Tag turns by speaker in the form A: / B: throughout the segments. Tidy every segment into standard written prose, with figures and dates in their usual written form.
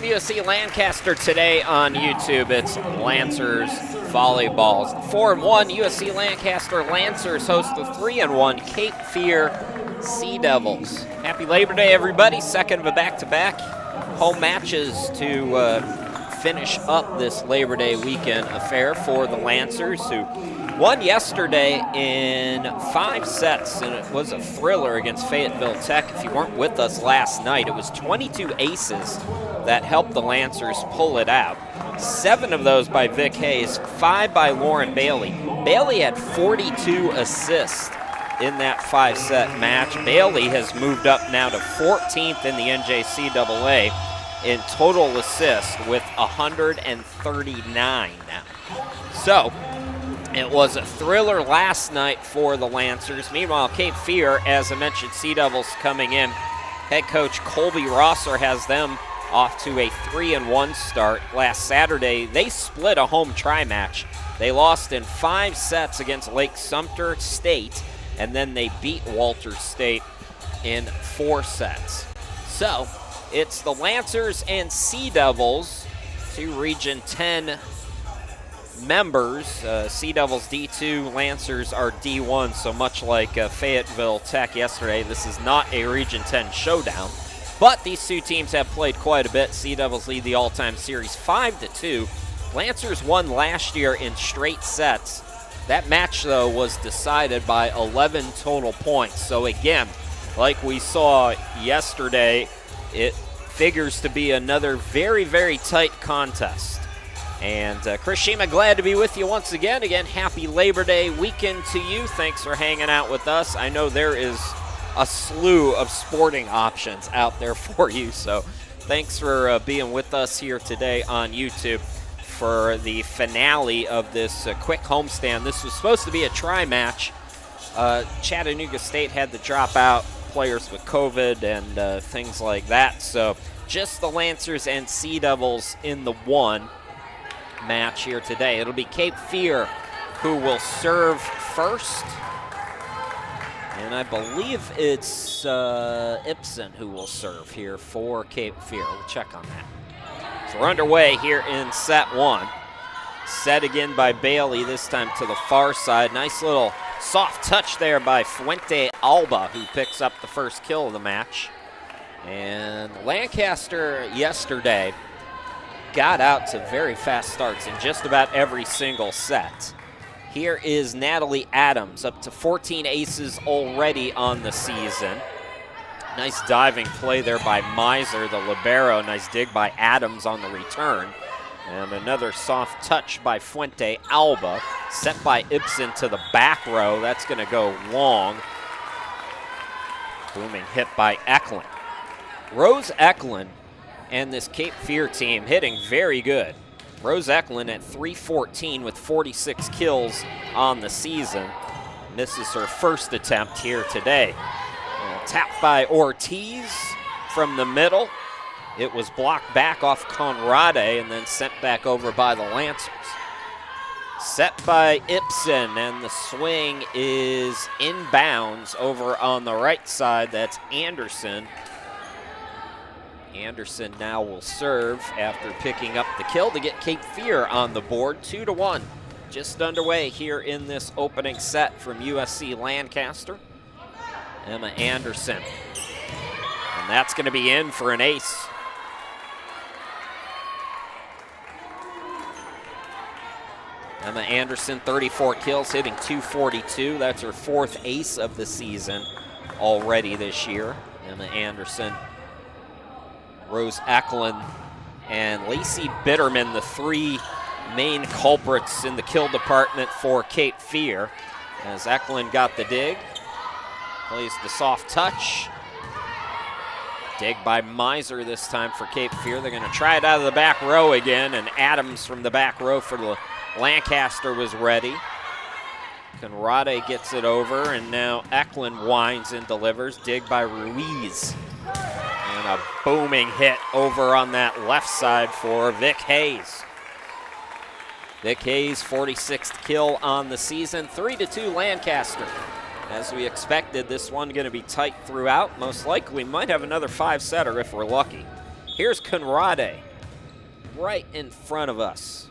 A: USC Lancaster today on YouTube. It's Lancers Volleyballs. 4-1 USC Lancaster Lancers host the 3-1 Cape Fear Sea Devils. Happy Labor Day, everybody. Second of a back-to-back home matches to finish up this Labor Day weekend affair for the Lancers, who won yesterday in 5 sets, and it was a thriller against Fayetteville Tech. If you weren't with us last night, it was 22 aces that helped the Lancers pull it out. 7 of those by Vic Hayes, 5 by Lauren Bailey. Bailey had 42 assists in that 5-set match. Bailey has moved up now to 14th in the NJCAA in total assists with 139 now. So, it was a thriller last night for the Lancers. Meanwhile, Cape Fear, as I mentioned, Sea Devils coming in. Head coach Colby Rosser has them off to a 3-1 start. Last Saturday, they split a home tri-match. They lost in 5 sets against Lake Sumter State, and then they beat Walters State in 4 sets. So, it's the Lancers and Sea Devils, 2 Region 10 members. Sea Devils D2, Lancers are D1, so much like Fayetteville Tech yesterday, this is not a Region 10 showdown. But these 2 teams have played quite a bit. Sea Devils lead the all-time series 5-2. Lancers won last year in straight sets. That match, though, was decided by 11 total points. So again, like we saw yesterday, it figures to be another very, very tight contest. And Chris Shima, glad to be with you once again. Again, happy Labor Day weekend to you. Thanks for hanging out with us. I know there is a slew of sporting options out there for you, so thanks for being with us here today on YouTube for the finale of this quick homestand. This was supposed to be a tri-match. Chattanooga State had to drop out players with COVID and things like that, so just the Lancers and Sea Devils in the one match here today. It'll be Cape Fear who will serve first, and I believe it's Ibsen who will serve here for Cape Fear. We'll check on that. So we're underway here in set 1. Set again by Bailey, this time to the far side. Nice little soft touch there by Fuente Alba, who picks up the first kill of the match. And Lancaster yesterday got out to very fast starts in just about every single set. Here is Natalie Adams, up to 14 aces already on the season. Nice diving play there by Miser, the libero. Nice dig by Adams on the return. And another soft touch by Fuente Alba, sent by Ibsen to the back row. That's going to go long. Booming hit by Eklund. Rose Eklund and this Cape Fear team hitting very good. Rose Eklund at 314 with 46 kills on the season. Misses her first attempt here today. Tapped by Ortiz from the middle. It was blocked back off Conrade and then sent back over by the Lancers. Set by Ibsen, and the swing is inbounds over on the right side. That's Anderson. Anderson now will serve after picking up the kill to get Cape Fear on the board, 2-1. Just underway here in this opening set from USC Lancaster. Emma Anderson. And that's going to be in for an ace. Emma Anderson, 34 kills, hitting .242. That's her 4th ace of the season already this year. Emma Anderson, Rose Eklund, and Lacey Bitterman, the 3 main culprits in the kill department for Cape Fear. As Eklund got the dig, plays the soft touch. Dig by Miser this time for Cape Fear. They're going to try it out of the back row again, and Adams from the back row for the Lancaster was ready. Conrade gets it over, and now Eklund winds and delivers. Dig by Ruiz. And a booming hit over on that left side for Vic Hayes. Vic Hayes, 46th kill on the season. 3-2 Lancaster. As we expected, this one going to be tight throughout. Most likely, we might have another 5-setter if we're lucky. Here's Conrade. right in front of us.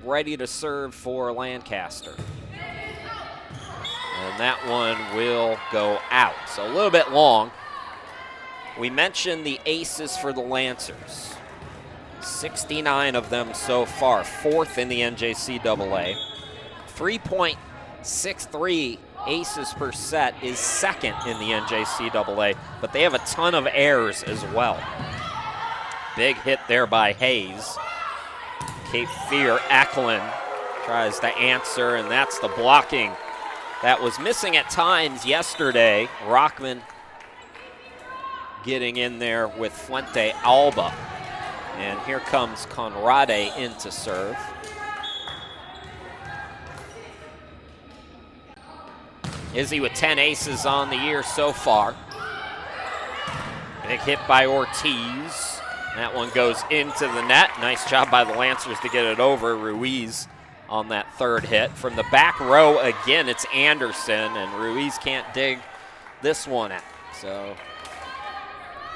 A: Ready to serve for Lancaster. And that one will go out. So a little bit long. We mentioned the aces for the Lancers. 69 of them so far, 4th in the NJCAA. 3.63 aces per set is 2nd in the NJCAA, but they have a ton of errors as well. Big hit there by Hayes. Cape Fear, Eklund tries to answer, and that's the blocking that was missing at times yesterday. Rockman getting in there with Fuente Alba. And here comes Conrade in to serve. Izzy with 10 aces on the year so far. Big hit by Ortiz. That one goes into the net. Nice job by the Lancers to get it over. Ruiz on that third hit. From the back row, again, it's Anderson, and Ruiz can't dig this one out. So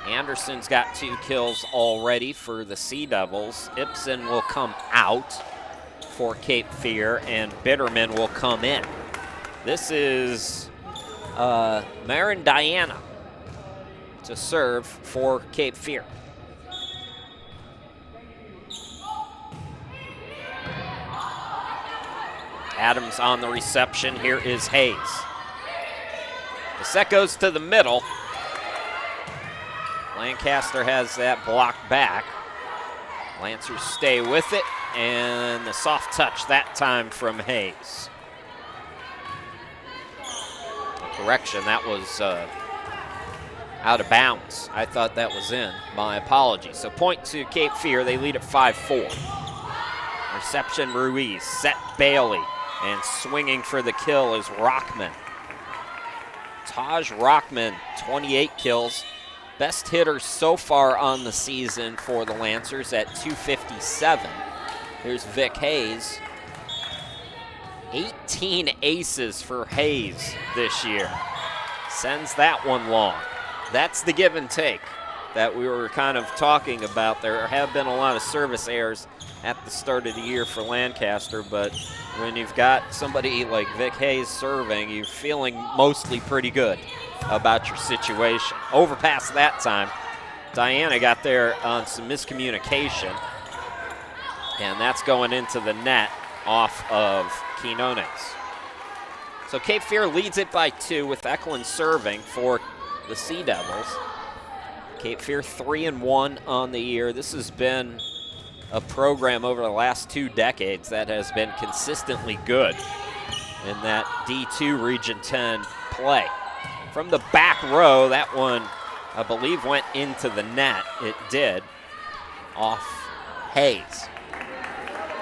A: Anderson's got 2 kills already for the Sea Devils. Ibsen will come out for Cape Fear, and Bitterman will come in. This is Marin Diana to serve for Cape Fear. Adams on the reception. Here is Hayes. The set goes to the middle. Lancaster has that blocked back. Lancers stay with it, and the soft touch that time from Hayes. Correction, that was out of bounds. I thought that was in. My apologies. So point to Cape Fear. They lead at 5-4. Reception Ruiz, set Bailey, and swinging for the kill is Rockman. Taj Rockman, 28 kills. Best hitter so far on the season for the Lancers at 257. Here's Vic Hayes. 18 aces for Hayes this year. Sends that one long. That's the give and take that we were kind of talking about. There have been a lot of service errors at the start of the year for Lancaster, but when you've got somebody like Vic Hayes serving, you're feeling mostly pretty good about your situation. Overpass that time. Diana got there on some miscommunication, and that's going into the net off of Quinones. So Cape Fear leads it by 2 with Eklund serving for the Sea Devils. Cape Fear 3-1 on the year. This has been a program over the last 2 decades that has been consistently good in that D2 Region 10 play. From the back row, that one, I believe, went into the net. It did, off Hayes.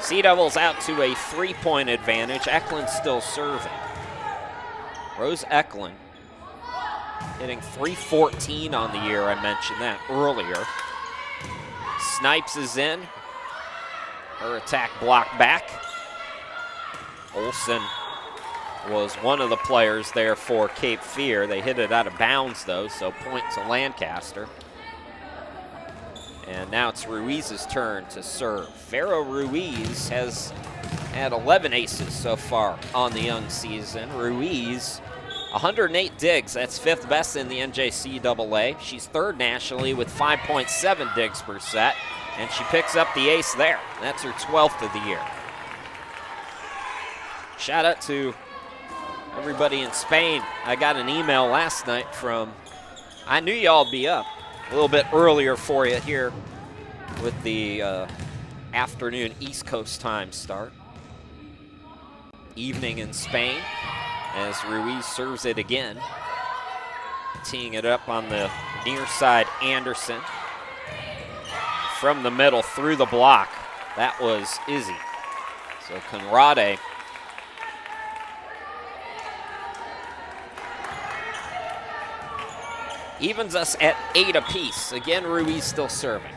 A: Sea Devils out to a 3-point advantage. Eklund still serving. Rose Eklund hitting .314 on the year. I mentioned that earlier. Snipes is in. Her attack blocked back. Olsen was one of the players there for Cape Fear. They hit it out of bounds, though, so point to Lancaster. And now it's Ruiz's turn to serve. Vero Ruiz has had 11 aces so far on the young season. Ruiz, 108 digs. That's 5th best in the NJCAA. She's 3rd nationally with 5.7 digs per set, and she picks up the ace there. That's her 12th of the year. Shout out to everybody in Spain. I got an email last night from, I knew y'all be up a little bit earlier for you here with the afternoon East Coast time start. Evening in Spain as Ruiz serves it again. Teeing it up on the near side, Anderson. From the middle through the block, that was Izzy. So Conrade evens us at 8 apiece. Again, Ruiz still serving.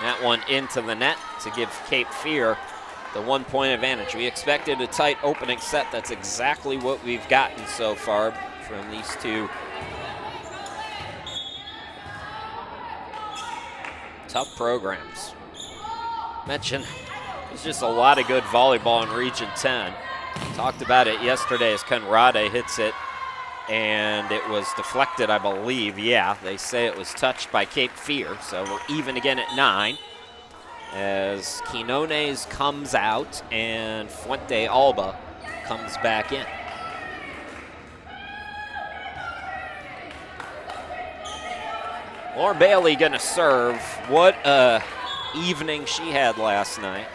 A: That one into the net to give Cape Fear the 1-point advantage. We expected a tight opening set. That's exactly what we've gotten so far. from these two tough programs. Mentioned there's just a lot of good volleyball in Region 10. Talked about it yesterday as Conrade hits it, and it was deflected, I believe. Yeah, they say it was touched by Cape Fear, so we're even again at 9 as Quinones comes out and Fuente Alba comes back in. Lauren Bailey gonna serve. What a evening she had last night.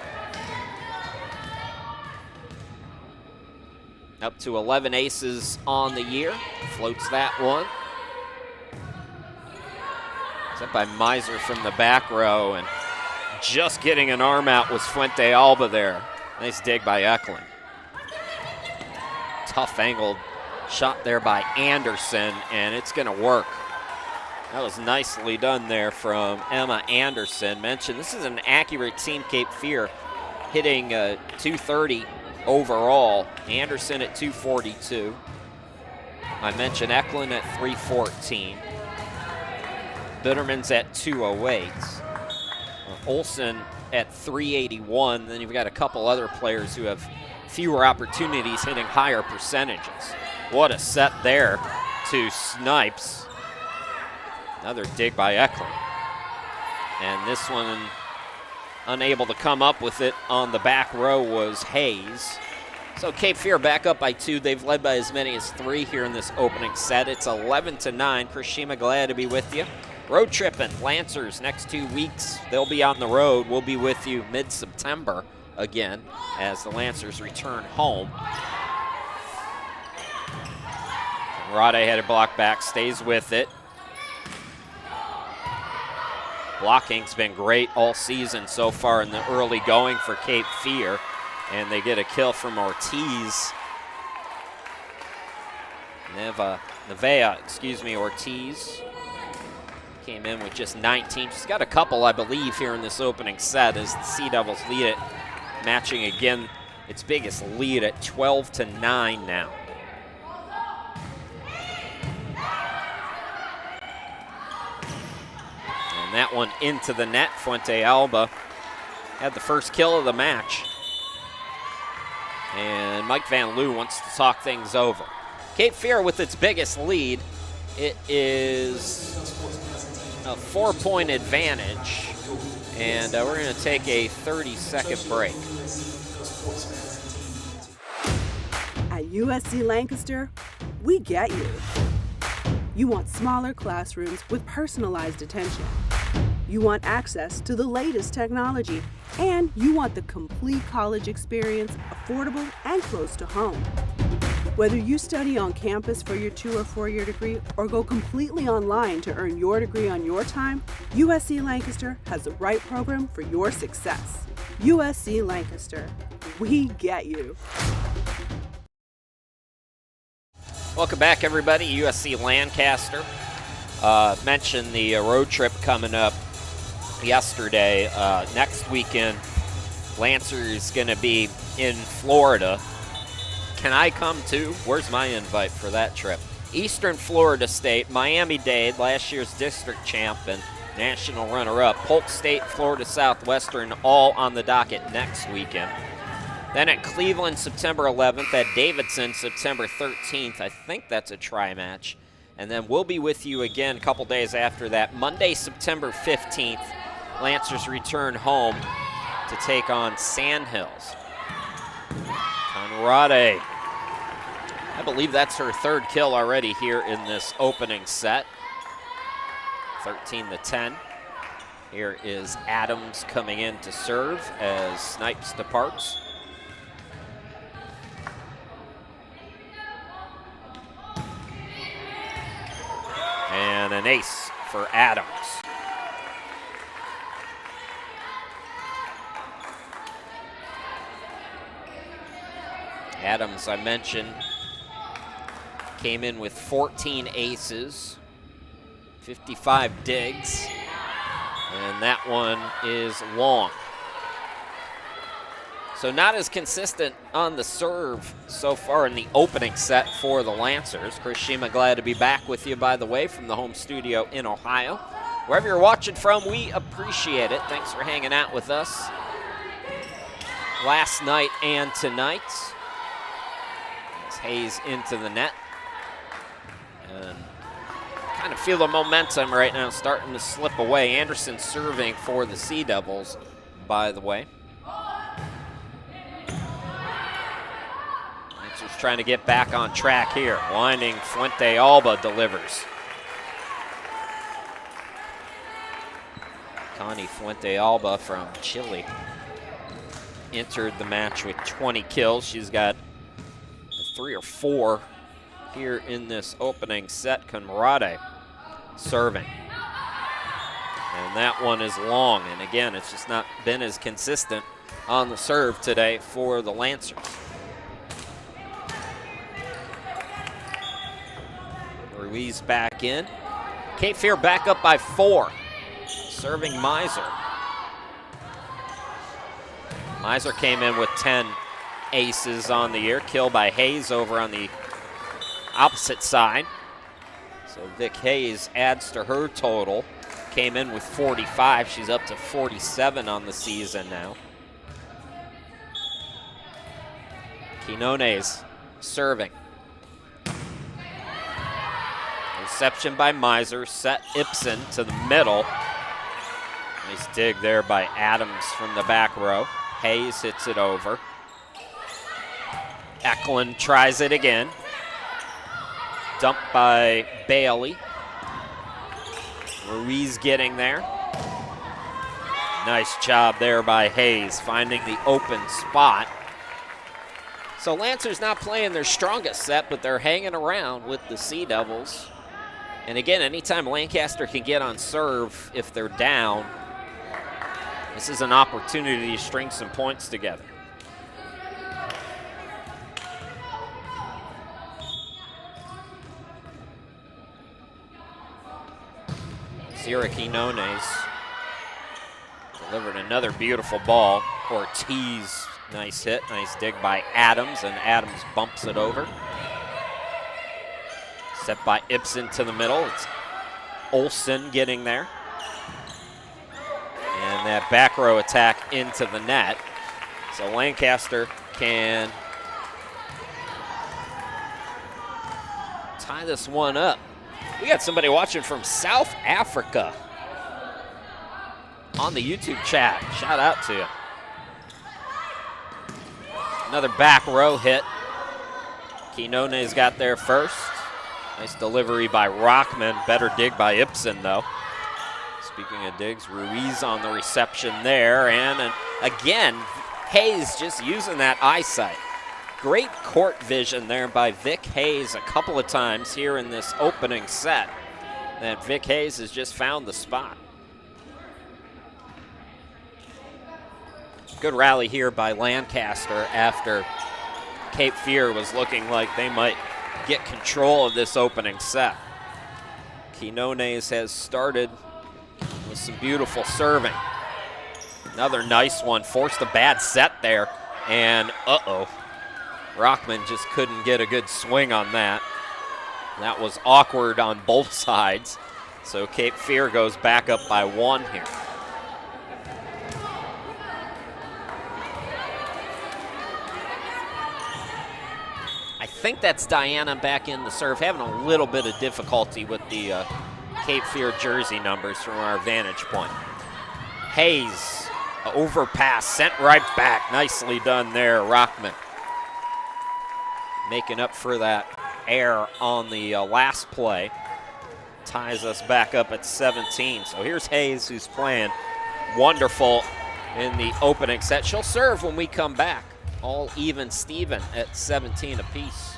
A: Up to 11 aces on the year. Floats that one. Set by Miser from the back row, and just getting an arm out was Fuente Alba there. Nice dig by Eklund. Tough angled shot there by Anderson, and it's gonna work. That was nicely done there from Emma Anderson. Mentioned this is an accurate team, Cape Fear, hitting 230 overall. Anderson at 242. I mentioned Eklund at 314. Bitterman's at 208. Olson at 381. Then you've got a couple other players who have fewer opportunities hitting higher percentages. What a set there to Snipes. Another dig by Eklund. And this one, unable to come up with it on the back row, was Hayes. So Cape Fear back up by 2. They've led by as many as 3 here in this opening set. It's 11-9. Chris Shima, glad to be with you. Road tripping, Lancers, next 2 weeks. They'll be on the road. We'll be with you mid-September again as the Lancers return home. Rade had a block back, stays with it. Blocking's been great all season so far in the early going for Cape Fear, and they get a kill from Ortiz. Ortiz came in with just 19. She's got a couple, I believe, here in this opening set as the Sea Devils lead it, matching again its biggest lead at 12-9 now. And that one into the net. Fuente Alba had the first kill of the match. And Mike Van Loo wants to talk things over. Cape Fear with its biggest lead. It is a 4-point advantage. And we're going to take a 30-second break.
B: At USC Lancaster, we get you. You want smaller classrooms with personalized attention. You want access to the latest technology, and you want the complete college experience, affordable and close to home. Whether you study on campus for your 2 or 4-year degree or go completely online to earn your degree on your time, USC Lancaster has the right program for your success. USC Lancaster, we get you.
A: Welcome back, everybody. USC Lancaster. Mentioned the road trip coming up yesterday. Next weekend, Lancer is going to be in Florida. Can I come too? Where's my invite for that trip? Eastern Florida State, Miami-Dade, last year's district champ and national runner-up. Polk State, Florida Southwestern, all on the docket next weekend. Then at Cleveland, September 11th. At Davidson, September 13th. I think that's a tri-match. And then we'll be with you again a couple days after that. Monday, September 15th, Lancers return home to take on Sandhills. Conrade, I believe that's her 3rd kill already here in this opening set. 13-10. Here is Adams coming in to serve as Snipes departs. And an ace for Adams. Adams, I mentioned, came in with 14 aces, 55 digs, and that one is long. So not as consistent on the serve so far in the opening set for the Lancers. Chris Shima, glad to be back with you, by the way, from the home studio in Ohio. Wherever you're watching from, we appreciate it. Thanks for hanging out with us last night and tonight. As Hayes into the net. And kind of feel the momentum right now starting to slip away. Anderson serving for the Sea Devils, by the way. Lancers trying to get back on track here. Winding Fuente Alba delivers. Connie Fuente Alba from Chile entered the match with 20 kills. She's got 3 or 4 here in this opening set. Conrade serving. And that one is long. And again, it's just not been as consistent on the serve today for the Lancers. Ruiz back in. Cape Fear back up by 4. Serving Miser. Miser came in with 10 aces on the year. Kill by Hayes over on the opposite side. So Vic Hayes adds to her total. Came in with 45. She's up to 47 on the season now. Quinones serving. Reception by Miser. Set Ibsen to the middle. Nice dig there by Adams from the back row. Hayes hits it over. Eklund tries it again. Dumped by Bailey. Ruiz getting there. Nice job there by Hayes, finding the open spot. So Lancers not playing their strongest set, but they're hanging around with the Sea Devils. And again, anytime Lancaster can get on serve if they're down, this is an opportunity to string some points together. Sierra Quinones delivered another beautiful ball. Ortiz, nice hit, nice dig by Adams, and Adams bumps it over. Set by Ibsen to the middle. It's Olsen getting there. And that back row attack into the net. So Lancaster can tie this one up. We got somebody watching from South Africa on the YouTube chat. Shout out to you. Another back row hit. Quinones got there first. Nice delivery by Rockman. Better dig by Ibsen, though. Speaking of digs, Ruiz on the reception there. And again, Hayes just using that eyesight. Great court vision there by Vic Hayes a couple of times here in this opening set. And Vic Hayes has just found the spot. Good rally here by Lancaster after Cape Fear was looking like they might get control of this opening set. Quinones has started with some beautiful serving. Another nice one, forced a bad set there, and Rockman just couldn't get a good swing on that. That was awkward on both sides. So Cape Fear goes back up by 1 here. I think that's Diana back in the serve, having a little bit of difficulty with the Cape Fear jersey numbers from our vantage point. Hayes, overpass, sent right back. Nicely done there, Rockman. Making up for that error on the last play. Ties us back up at 17. So here's Hayes, who's playing wonderful in the opening set. She'll serve when we come back. All even Steven at 17 apiece.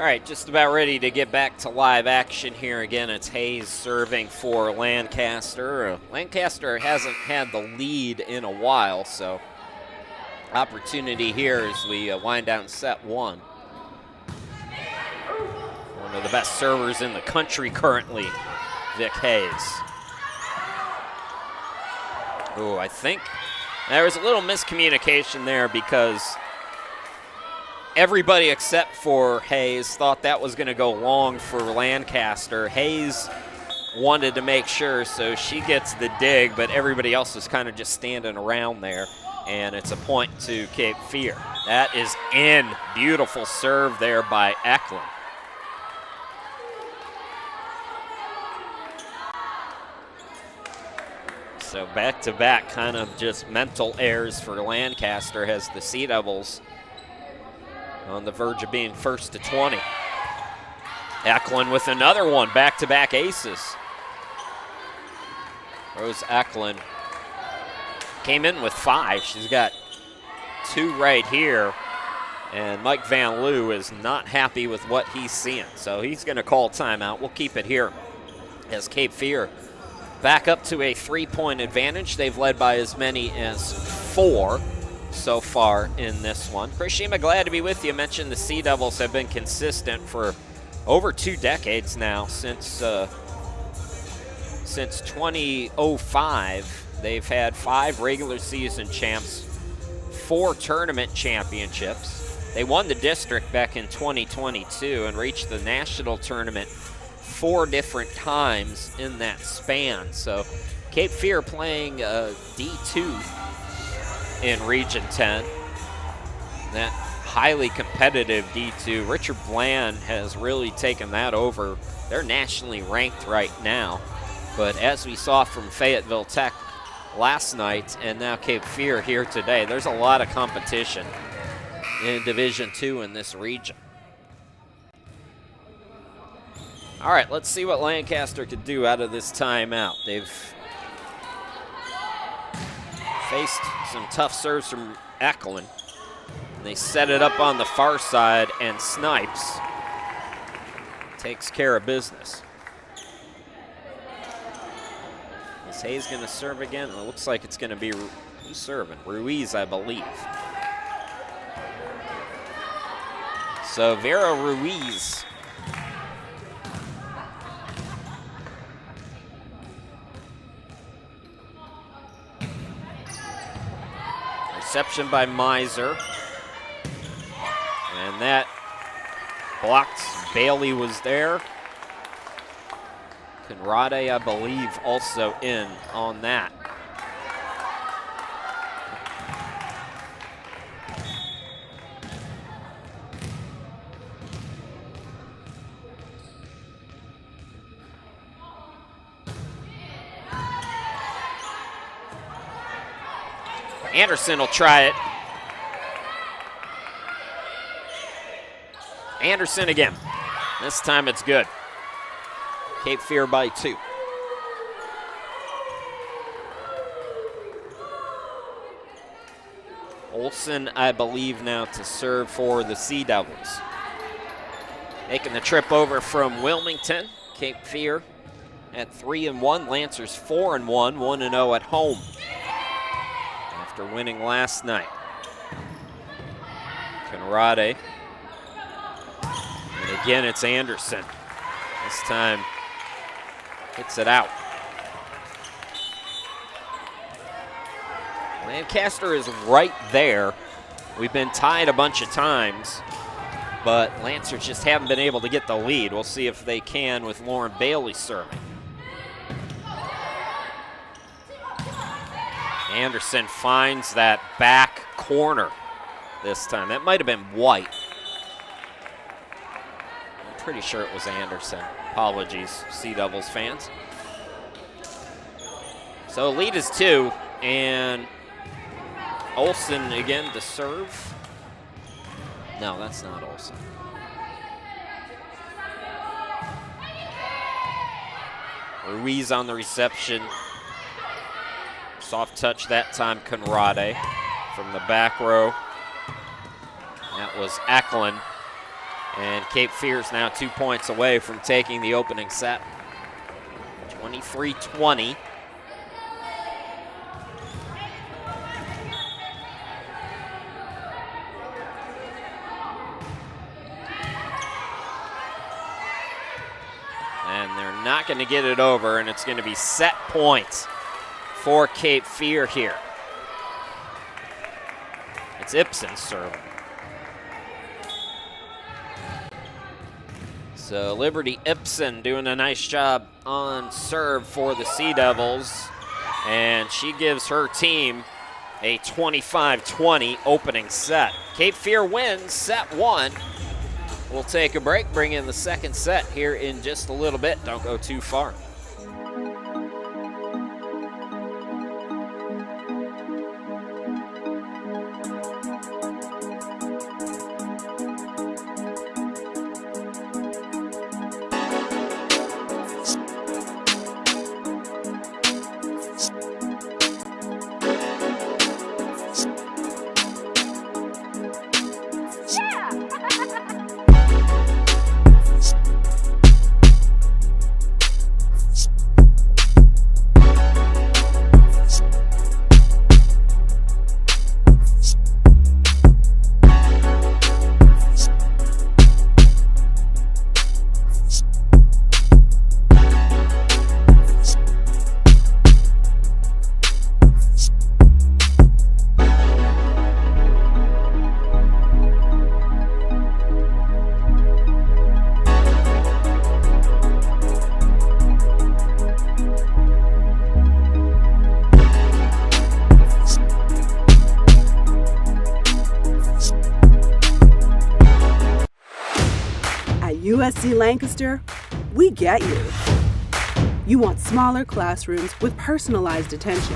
A: right, just about ready to get back to live action here again. It's Hayes serving for Lancaster. Lancaster hasn't had the lead in a while, so opportunity here as we wind down set one. One of the best servers in the country currently, Vic Hayes. Oh, I think there was a little miscommunication there because everybody except for Hayes thought that was going to go long for Lancaster. Hayes wanted to make sure, so she gets the dig, but everybody else was kind of just standing around there, and it's a point to Cape Fear. That is in. Beautiful serve there by Eklund. So back-to-back kind of just mental errors for Lancaster as the Sea Devils on the verge of being first to 20. Eklund with another one, back-to-back aces. Rose Eklund came in with 5. She's got 2 right here, and Mike Van Loo is not happy with what he's seeing, so he's going to call timeout. We'll keep it here as Cape Fear back up to a 3-point advantage. They've led by as many as 4 so far in this one. Chris Shima, glad to be with you. Mentioned the Sea Devils have been consistent for over 2 decades now. Since 2005, they've had 5 regular season champs, 4 tournament championships. They won the district back in 2022 and reached the national tournament 4 different times in that span. So Cape Fear playing D2 in Region 10. That highly competitive D2. Richard Bland has really taken that over. They're nationally ranked right now. But as we saw from Fayetteville Tech last night and now Cape Fear here today, there's a lot of competition in Division 2 in this region. All right, let's see what Lancaster could do out of this timeout. They've faced some tough serves from Eklund. They set it up on the far side, and Snipes takes care of business. Is Hayes going to serve again? It looks like it's going to be who's serving? Ruiz, I believe. So Vera Ruiz reception by Miser. And that blocked. Bailey was there. Conrade, I believe, also in on that. Anderson will try it. Anderson again. This time it's good. Cape Fear by 2. Olsen, I believe, now to serve for the Sea Devils. Making the trip over from Wilmington. Cape Fear at 3-1. Lancers 4-1, 1-0 at home after winning last night. Conrade. And again, it's Anderson. This time, hits it out. Lancaster is right there. We've been tied a bunch of times, but Lancers just haven't been able to get the lead. We'll see if they can with Lauren Bailey serving. Anderson finds that back corner this time. That might have been White. I'm pretty sure it was Anderson. Apologies, Sea Devils fans. So lead is 2, and Olsen again to serve. No, that's not Olsen. Ruiz on the reception. Soft touch that time, Conrade from the back row. That was Eklund. And Cape Fear's now 2 points away from taking the opening set. 23-20. And they're not going to get it over, and it's going to be set points for Cape Fear here. It's Ibsen serving. So Liberty Ibsen doing a nice job on serve for the Sea Devils, and she gives her team a 25-20 opening set. Cape Fear wins set 1. We'll take a break, bring in the second set here in just a little bit. Don't go too far.
B: USC Lancaster, we get you. You want smaller classrooms with personalized attention.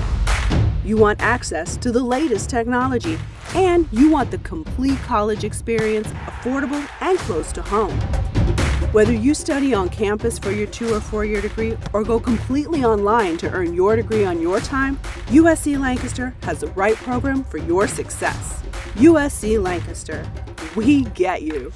B: You want access to the latest technology, and you want the complete college experience, affordable and close to home. Whether you study on campus for your 2 or 4-year degree or go completely online to earn your degree on your time, USC Lancaster has the right program for your success. USC Lancaster, we get you.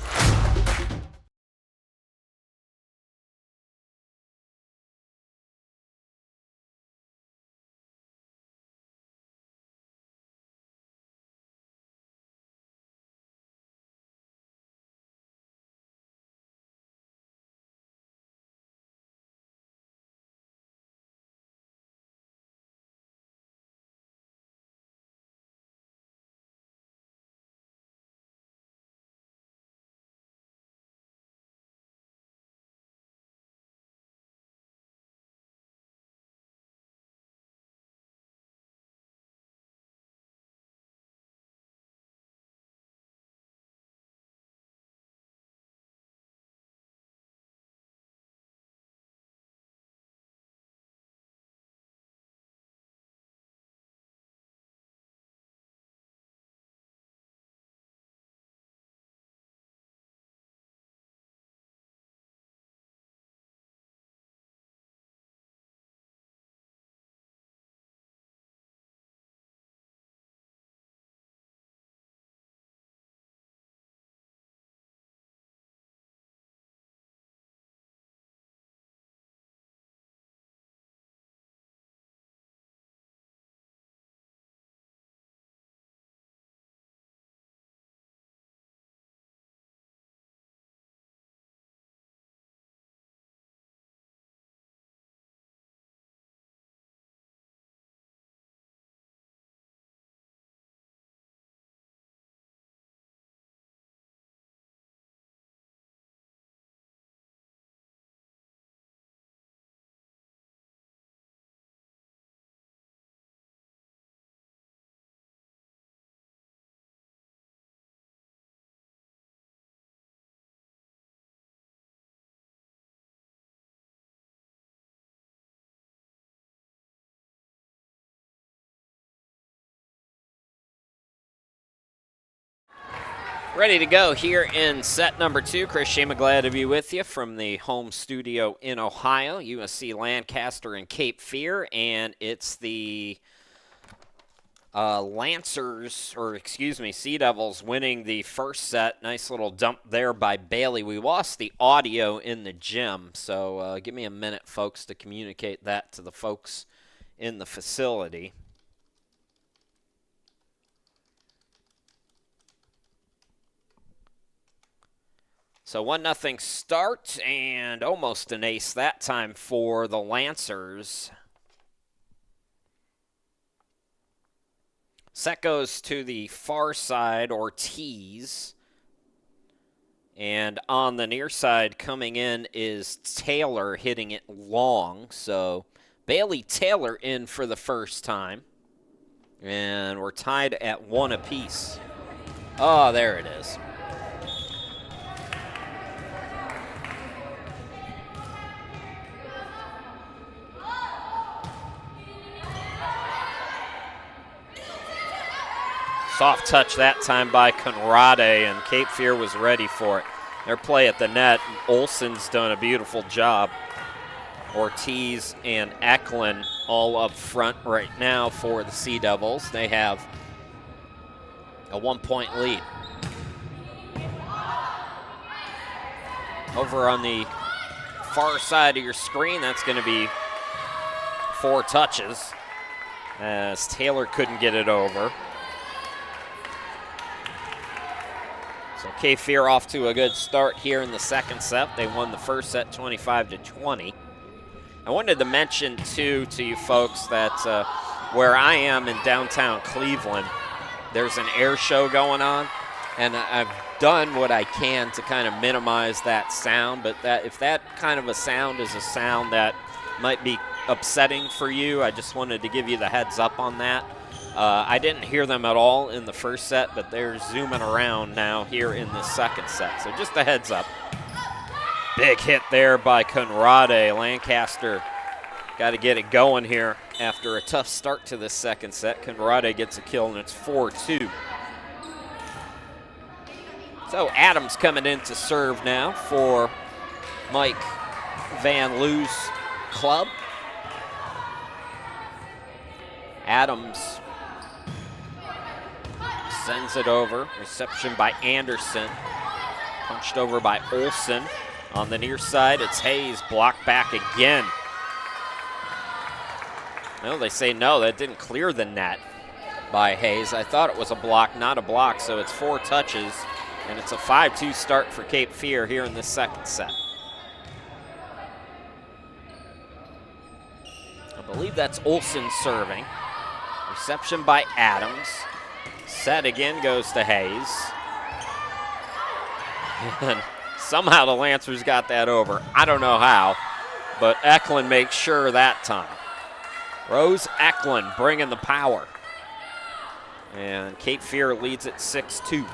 A: Ready to go here in set number 2. Chris Shema, glad to be with you from the home studio in Ohio, USC Lancaster and Cape Fear, and it's the Sea Devils winning the first set. Nice little dump there by Bailey. We lost the audio in the gym, so give me a minute, folks, to communicate that to the folks in the facility. So 1-0 start, and almost an ace that time for the Lancers. Set goes to the far side, Ortiz. And on the near side coming in is Taylor hitting it long. So Bailey Taylor in for the first time. And we're tied at 1 apiece. Oh, there it is. Soft touch that time by Conrade, and Cape Fear was ready for it. Their play at the net, Olsen's done a beautiful job. Ortiz and Eklund all up front right now for the Sea Devils. They have a 1-point lead. Over on the far side of your screen, that's going to be 4 touches, as Taylor couldn't get it over. So Cape Fear off to a good start here in the second set. They won the first set 25-20. I wanted to mention, too, to you folks that where I am in downtown Cleveland, there's an air show going on, and I've done what I can to kind of minimize that sound, but if that kind of a sound is a sound that might be upsetting for you, I just wanted to give you the heads up on that. I didn't hear them at all in the first set, but they're zooming around now here in the second set. So just a heads up. Big hit there by Conrade. Lancaster got to get it going here after a tough start to this second set. Conrade gets a kill, and it's 4-2. So Adams coming in to serve now for Mike Van Loo's club. Adams sends it over. Reception by Anderson. Punched over by Olsen. On the near side, it's Hayes. Blocked back again. No, they say no, that didn't clear the net by Hayes. I thought it was a block, not a block, so it's 4 touches, and it's a 5-2 start for Cape Fear here in the second set. I believe that's Olsen serving. Reception by Adams. Set again goes to Hayes. And somehow the Lancers got that over. I don't know how, but Eklund makes sure that time. Rose Eklund bringing the power. And Cape Fear leads it 6-2.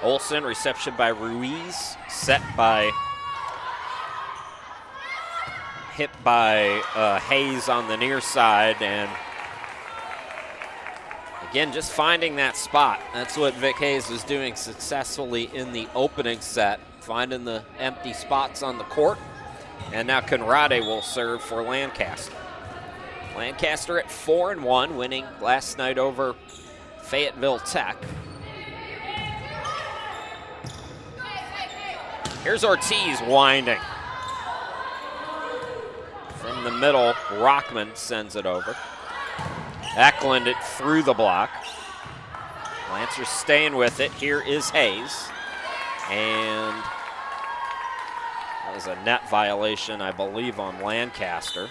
A: Olsen, reception by Ruiz, hit by Hayes on the near side, and again, just finding that spot. That's what Vic Hayes was doing successfully in the opening set, finding the empty spots on the court. And now Conrade will serve for Lancaster. Lancaster at 4-1, winning last night over Fayetteville Tech. Here's Ortiz winding. From the middle, Rockman sends it over. Eklund it through the block. Lancers staying with it. Here is Hayes. And that was a net violation, I believe, on Lancaster.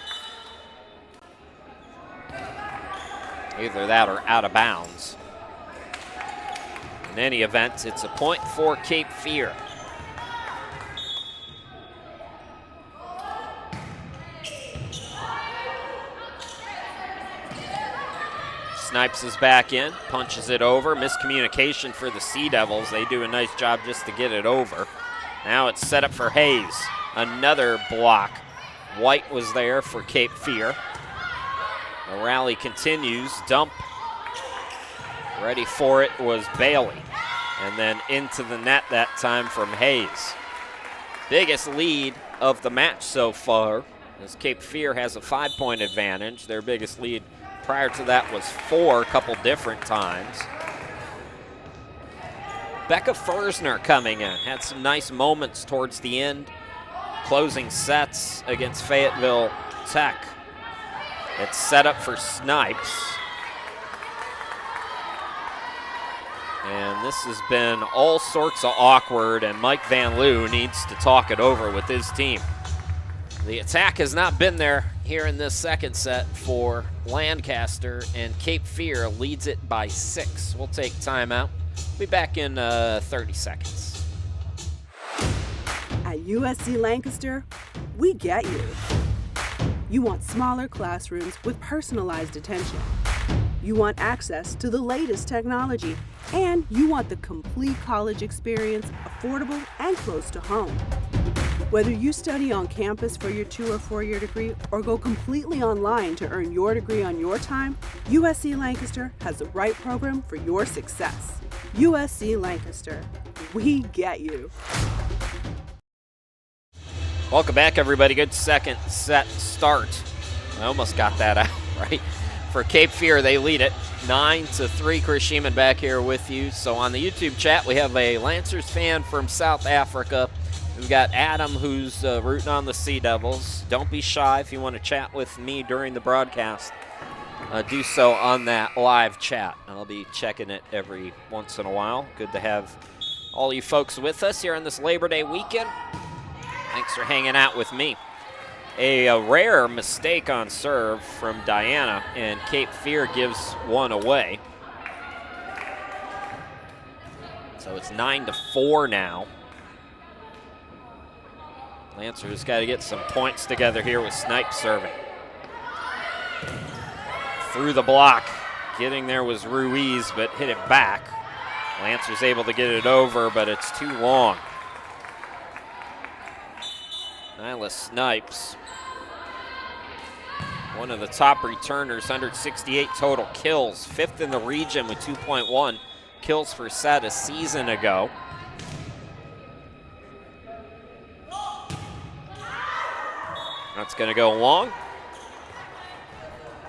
A: Either that or out of bounds. In any event, it's a point for Cape Fear. Snipes is back in, punches it over. Miscommunication for the Sea Devils. They do a nice job just to get it over. Now it's set up for Hayes. Another block. White was there for Cape Fear. The rally continues. Dump. Ready for it was Bailey. And then into the net that time from Hayes. biggest lead of the match so far, as Cape Fear has a 5-point advantage. Their biggest lead prior to that was 4 a couple different times. Becca Fersner coming in, had some nice moments towards the end, closing sets against Fayetteville Tech. It's set up for Snipes. And this has been all sorts of awkward, and Mike Van Loo needs to talk it over with his team. The attack has not been there here in this second set for Lancaster, and Cape Fear leads it by 6. We'll take timeout. Be back in 30 seconds.
B: At USC Lancaster, we get you. You want smaller classrooms with personalized attention. You want access to the latest technology, and you want the complete college experience, affordable and close to home. Whether you study on campus for your 2 or 4-year degree or go completely online to earn your degree on your time, USC Lancaster has the right program for your success. USC Lancaster, we get you.
A: Welcome back, everybody. Good second set start. I almost got that out, right? For Cape Fear, they lead it 9-3. Chris Sheeman back here with you. So on the YouTube chat, we have a Lancers fan from South Africa. We've got Adam, who's rooting on the Sea Devils. Don't be shy if you want to chat with me during the broadcast. Do so on that live chat. I'll be checking it every once in a while. Good to have all you folks with us here on this Labor Day weekend. Thanks for hanging out with me. A rare mistake on serve from Diana, and Cape Fear gives one away. So it's 9-4 now. Lancers got to get some points together here with Snipe serving. Through the block. Getting there was Ruiz, but hit it back. Lancers able to get it over, but it's too long. Nyla Snipes, one of the top returners, 168 total kills, 5th in the region with 2.1 kills per set a season ago. That's going to go long.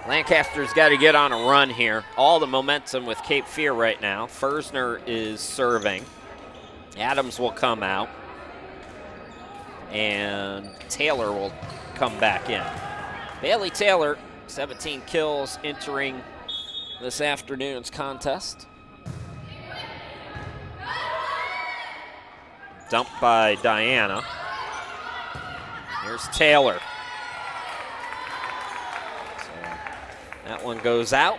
A: Lancaster's got to get on a run here. All the momentum with Cape Fear right now. Fersner is serving. Adams will come out. And Taylor will come back in. Bailey Taylor, 17 kills entering this afternoon's contest. Dumped by Diana. Here's Taylor. So that one goes out.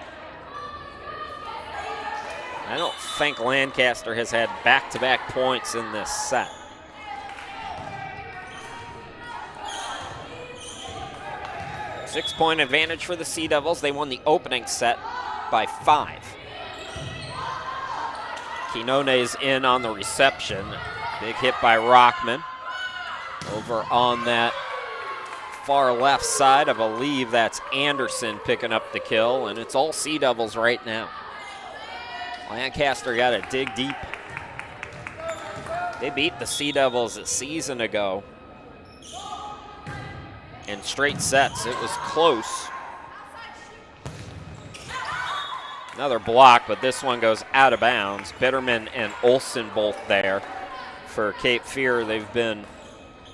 A: I don't think Lancaster has had back-to-back points in this set. Six-point advantage for the Sea Devils. They won the opening set by 5. Quinones in on the reception. Big hit by Rockman. Over on that far left side, I believe that's Anderson picking up the kill, and it's all Sea Devils right now. Lancaster got to dig deep. They beat the Sea Devils a season ago in straight sets. It was close. Another block, but this one goes out of bounds. Bitterman and Olsen both there for Cape Fear. They've been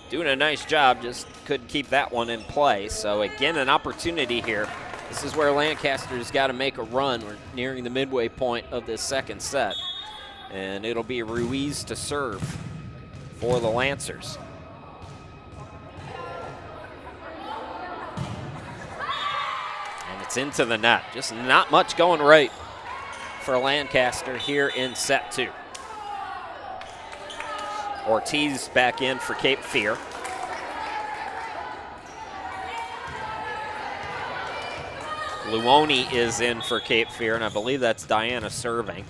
A: doing a nice job, just couldn't keep that one in play. So again, an opportunity here. This is where Lancaster's got to make a run. We're nearing the midway point of this second set. And it'll be Ruiz to serve for the Lancers. It's into the net. Just not much going right for Lancaster here in set 2. Ortiz back in for Cape Fear. Luoni is in for Cape Fear, and I believe that's Diana serving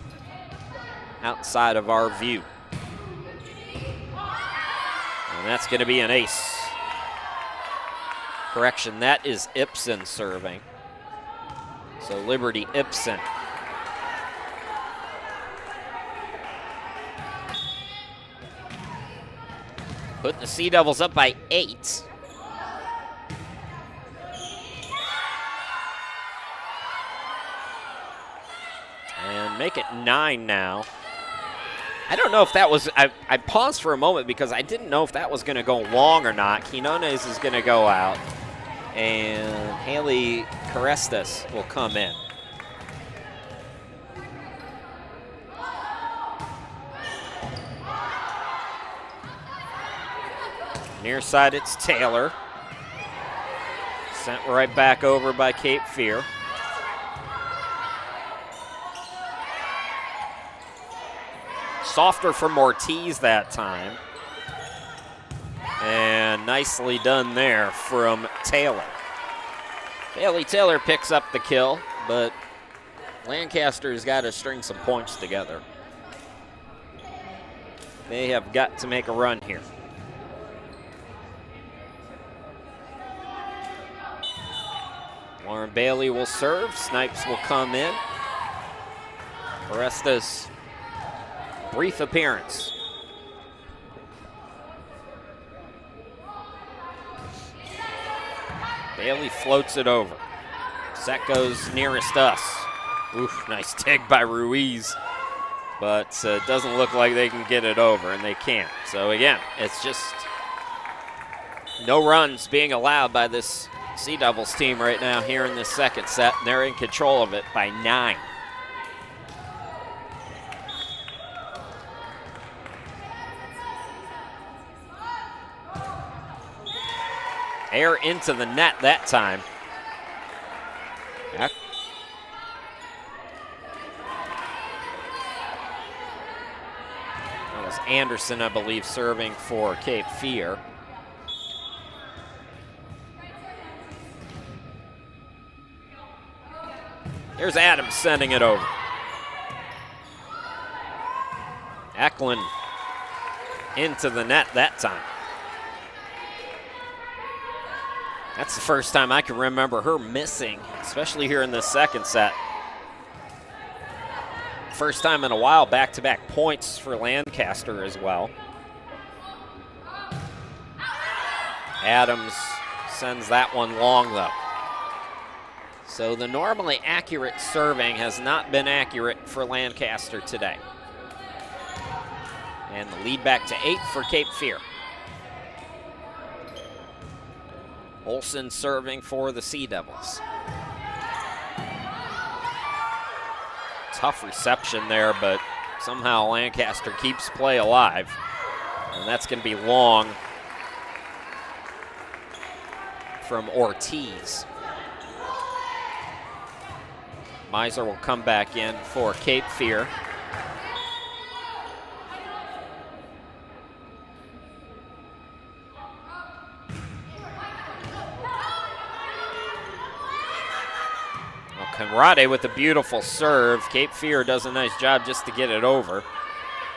A: outside of our view. And that's going to be an ace. Correction, that is Ibsen serving. So Liberty Ibsen. Put the Sea Devils up by 8. And make it 9 now. I don't know if that was, I paused for a moment because I didn't know if that was going to go long or not. Quinones is going to go out, and Haley Carestas will come in. Near side, it's Taylor. Sent right back over by Cape Fear. Softer from Ortiz that time. And nicely done there from Taylor. Bailey Taylor picks up the kill, but Lancaster's got to string some points together. They have got to make a run here. Lauren Bailey will serve. Snipes will come in. Aresta's brief appearance. Bailey floats it over. Set goes nearest us. Oof, nice dig by Ruiz. But it doesn't look like they can get it over, and they can't. So again, it's just no runs being allowed by this Sea Devils team right now here in this second set. They're in control of it by 9. Air into the net that time. That was Anderson, I believe, serving for Cape Fear. There's Adams sending it over. Eklund into the net that time. That's the first time I can remember her missing, especially here in the second set. First time in a while, back-to-back points for Lancaster as well. Adams sends that one long, though. So the normally accurate serving has not been accurate for Lancaster today. And the lead back to 8 for Cape Fear. Olsen serving for the Sea Devils. Tough reception there, but somehow Lancaster keeps play alive. And that's going to be long from Ortiz. Miser will come back in for Cape Fear. Conrade with a beautiful serve. Cape Fear does a nice job just to get it over.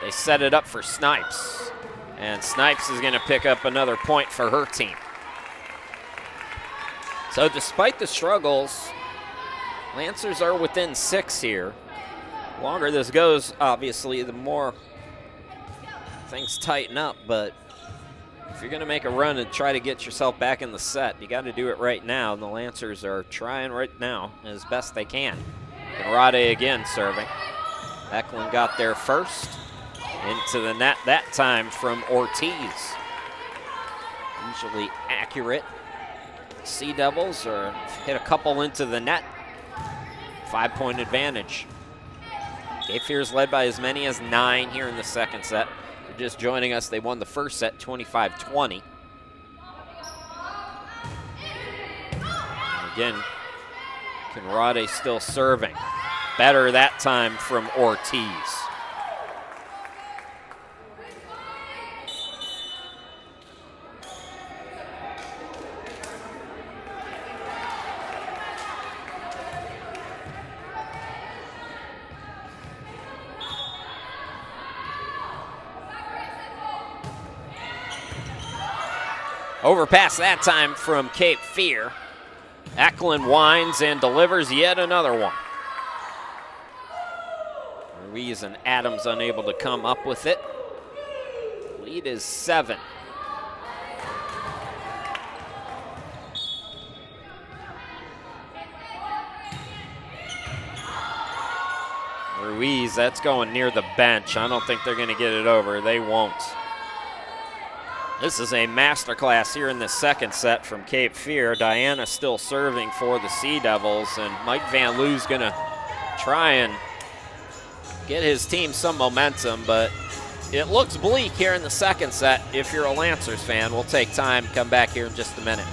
A: They set it up for Snipes, and Snipes is going to pick up another point for her team. So despite the struggles, Lancers are within 6 here. The longer this goes, obviously, the more things tighten up, but if you're going to make a run and try to get yourself back in the set, you got to do it right now, and the Lancers are trying right now as best they can. Conrade again serving. Eklund got there first. Into the net that time from Ortiz. Usually accurate. Sea Devils are hit a couple into the net. 5-point advantage. Cape Fear's led by as many as 9 here in the second set. Just joining us, they won the first set 25-20. Again, Conrade still serving. Better that time from Ortiz. Overpass that time from Cape Fear. Eklund winds and delivers yet another one. Ruiz and Adams unable to come up with it. Lead is 7 Ruiz, that's going near the bench. I don't think they're going to get it over. They won't. This is a masterclass here in the second set from Cape Fear. Diana still serving for the Sea Devils, and Mike Van Loo's going to try and get his team some momentum, but it looks bleak here in the second set. If you're a Lancers fan, we'll take time, come back here in just a minute.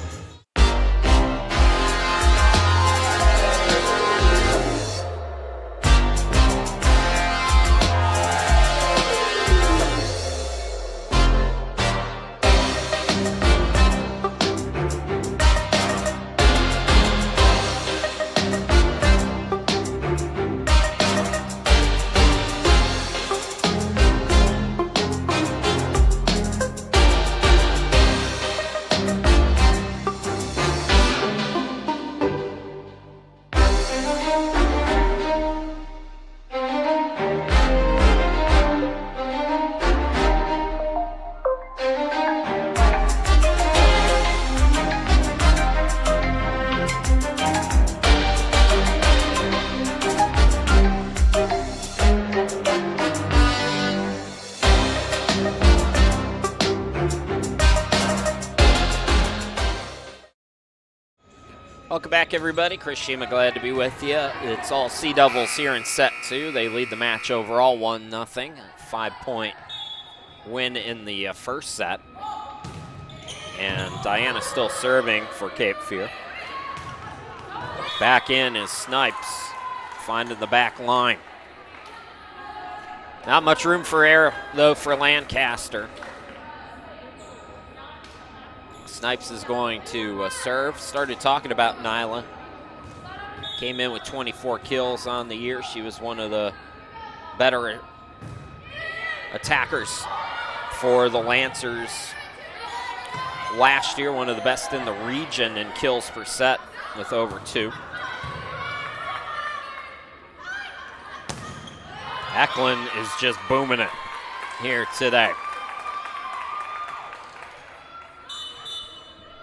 A: Welcome back, everybody. Chris Shima, glad to be with you. It's all Sea Devils here in set two. They lead the match overall 1-0. A 5-point win in the first set. And Diana still serving for Cape Fear. Back in is Snipes, finding the back line. Not much room for error, though, for Lancaster. Snipes is going to serve. Started talking about Nyla. Came in with 24 kills on the year. She was one of the better attackers for the Lancers last year. One of the best in the region in kills per set with over 2. Eklund is just booming it here today.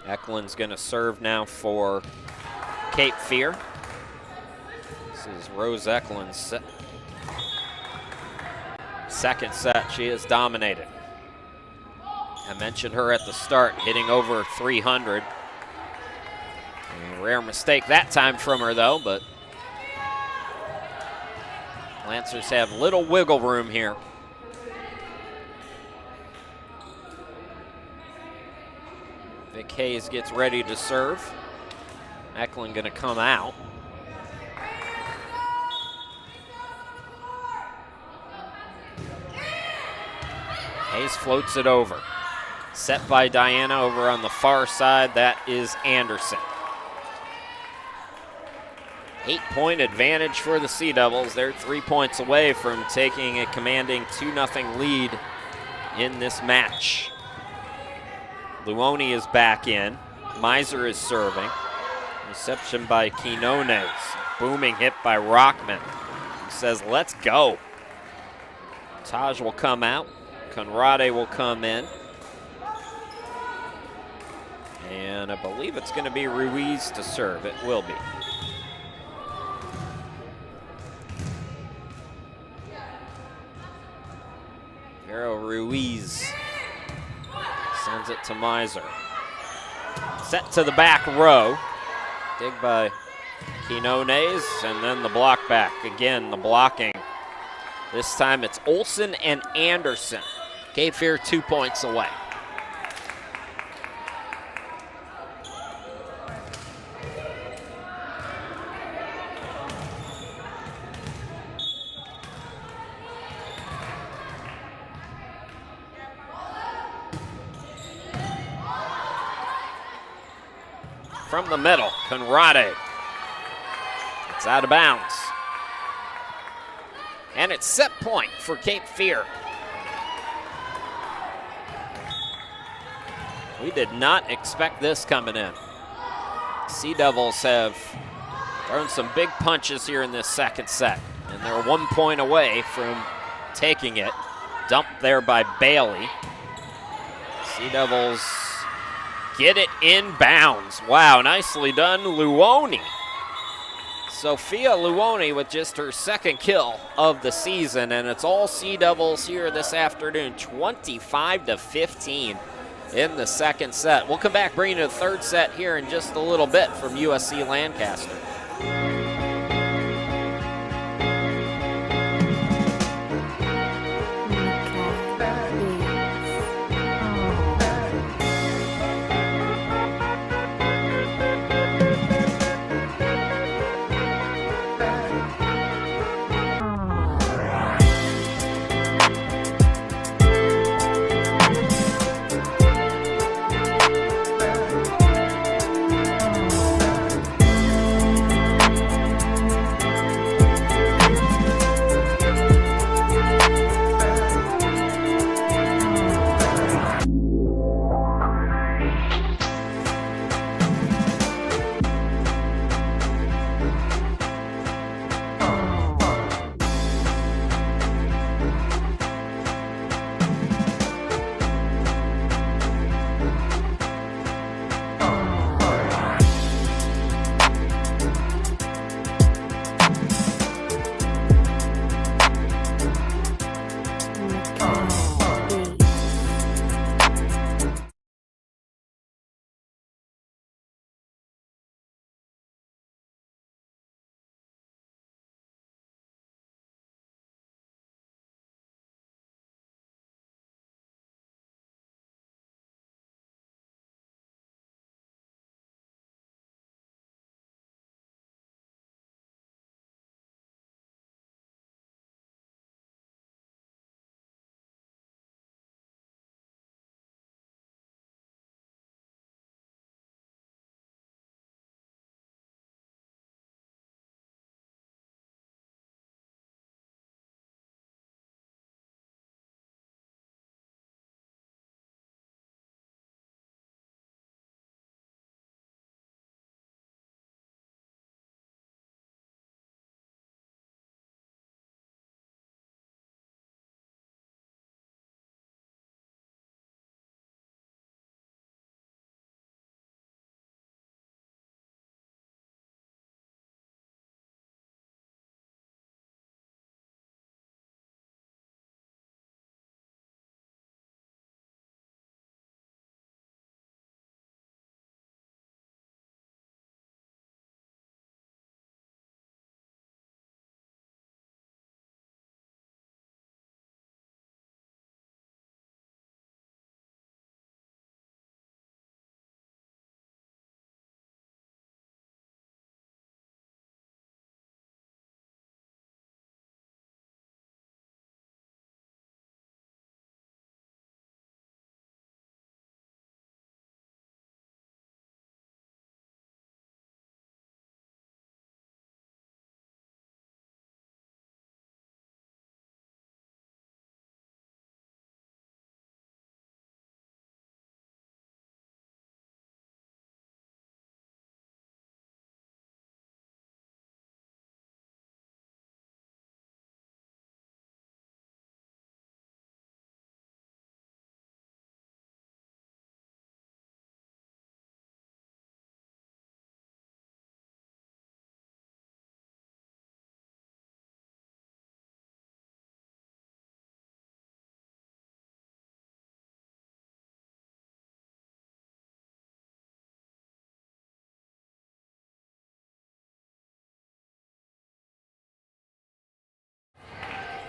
A: Eklund's going to serve now for Cape Fear. This is Rose Eklund's second set. She has dominated. I mentioned her at the start, hitting over 300. A rare mistake that time from her, though, but Lancers have little wiggle room here. Vic Hayes gets ready to serve. Eklund going to come out. Hayes floats it over. Set by Diana over on the far side. That is Anderson. 8-point advantage for the Sea Devils. They're 3 points away from taking a commanding 2-0 lead in this match. Luoni is back in. Miser is serving. Reception by Quinones. Booming hit by Rockman. He says, let's go. Taj will come out. Conrade will come in. And I believe it's going to be Ruiz to serve. It will be. Vero Ruiz sends it to Miser. Set to the back row. Dig by Quinones, and then the block back. Again, the blocking. This time it's Olsen and Anderson. Cape Fear 2 points away. From the middle, Conrade. It's out of bounds. And it's set point for Cape Fear. We did not expect this coming in. Sea Devils have thrown some big punches here in this second set, and they're 1 point away from taking it. Dumped there by Bailey. Sea Devils get it in bounds. Wow, nicely done, Luoni. Sophia Luoni with just her second kill of the season, and it's all Sea Devils here this afternoon, 25-15 in the second set. We'll come back, bring you to the third set here in just a little bit from USC Lancaster.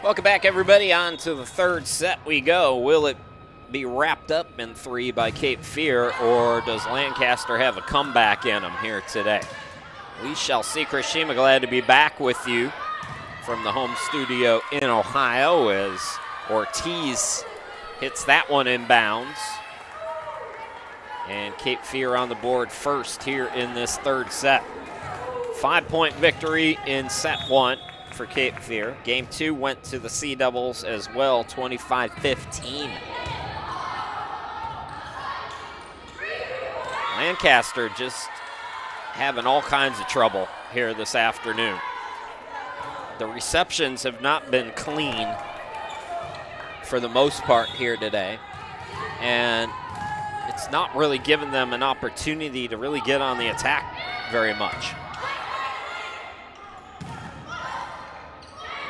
A: Welcome back, everybody. On to the third set we go. Will it be wrapped up in 3 by Cape Fear, or does Lancaster have a comeback in them here today? We shall see. Chris Shima, glad to be back with you from the home studio in Ohio as Ortiz hits that one in bounds. And Cape Fear on the board first here in this third set. 5-point victory in set 1 for Cape Fear. Game 2 went to the Sea Devils as well, 25-15. Lancaster just having all kinds of trouble here this afternoon. The receptions have not been clean for the most part here today, and it's not really given them an opportunity to really get on the attack very much.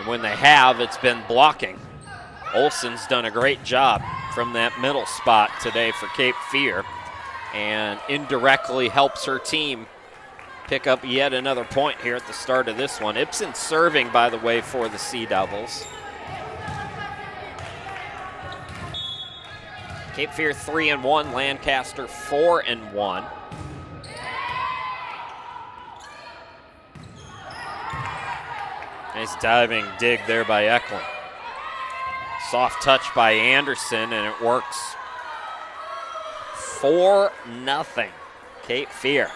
A: And when they have, it's been blocking. Olsen's done a great job from that middle spot today for Cape Fear and indirectly helps her team pick up yet another point here at the start of this one. Ibsen serving, by the way, for the Sea Devils. Cape Fear 3-1, Lancaster 4-1. Nice diving dig there by Eklund. Soft touch by Anderson, and it works. 4-0, Cape Fear.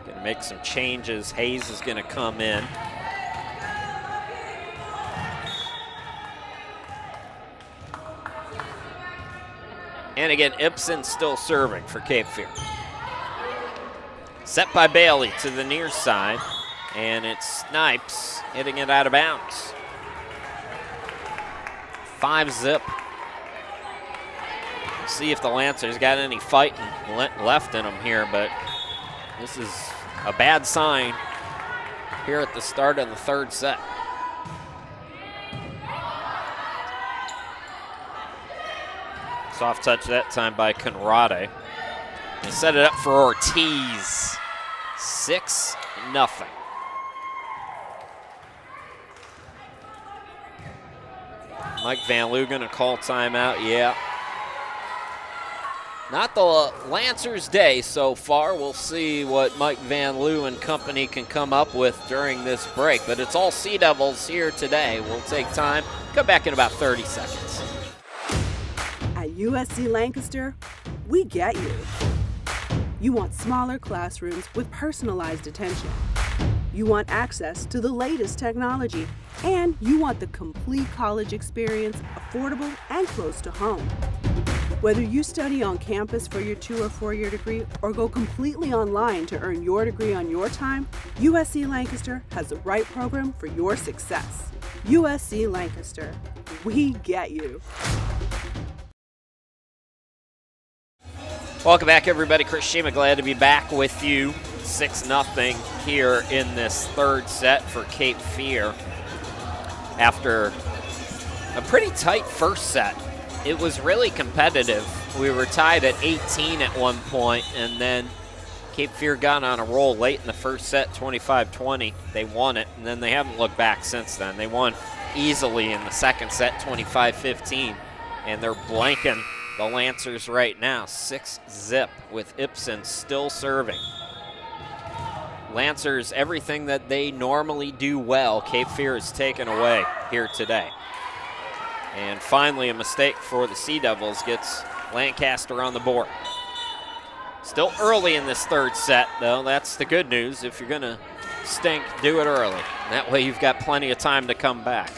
A: Gonna make some changes. Hayes is gonna come in. And again, Ibsen still serving for Cape Fear. Set by Bailey to the near side, and it's Snipes hitting it out of bounds. 5-0. See if the Lancers got any fighting left in them here, but this is a bad sign here at the start of the third set. Soft touch that time by Conrade. They set it up for Ortiz. 6-0. Mike Van Loo gonna call timeout, yeah. Not the Lancers' day so far. We'll see what Mike Van Loo and company can come up with during this break, but it's all Sea Devils here today. We'll take time, come back in about 30 seconds.
B: At USC Lancaster, we get you. You want smaller classrooms with personalized attention. You want access to the latest technology, and you want the complete college experience, affordable and close to home. Whether you study on campus for your 2 or 4-year degree or go completely online to earn your degree on your time, USC Lancaster has the right program for your success. USC Lancaster, we get you.
A: Welcome back, everybody. Chris Shima, glad to be back with you. 6-0 here in this third set for Cape Fear. After a pretty tight first set, it was really competitive. We were tied at 18 at one point, and then Cape Fear got on a roll late in the first set, 25-20. They won it, and then they haven't looked back since then. They won easily in the second set, 25-15, and they're blanking the Lancers right now. 6-0 with Ibsen still serving. Lancers, everything that they normally do well, Cape Fear has taken away here today. And finally, a mistake for the Sea Devils gets Lancaster on the board. Still early in this third set, though. That's the good news. If you're going to stink, do it early. That way you've got plenty of time to come back.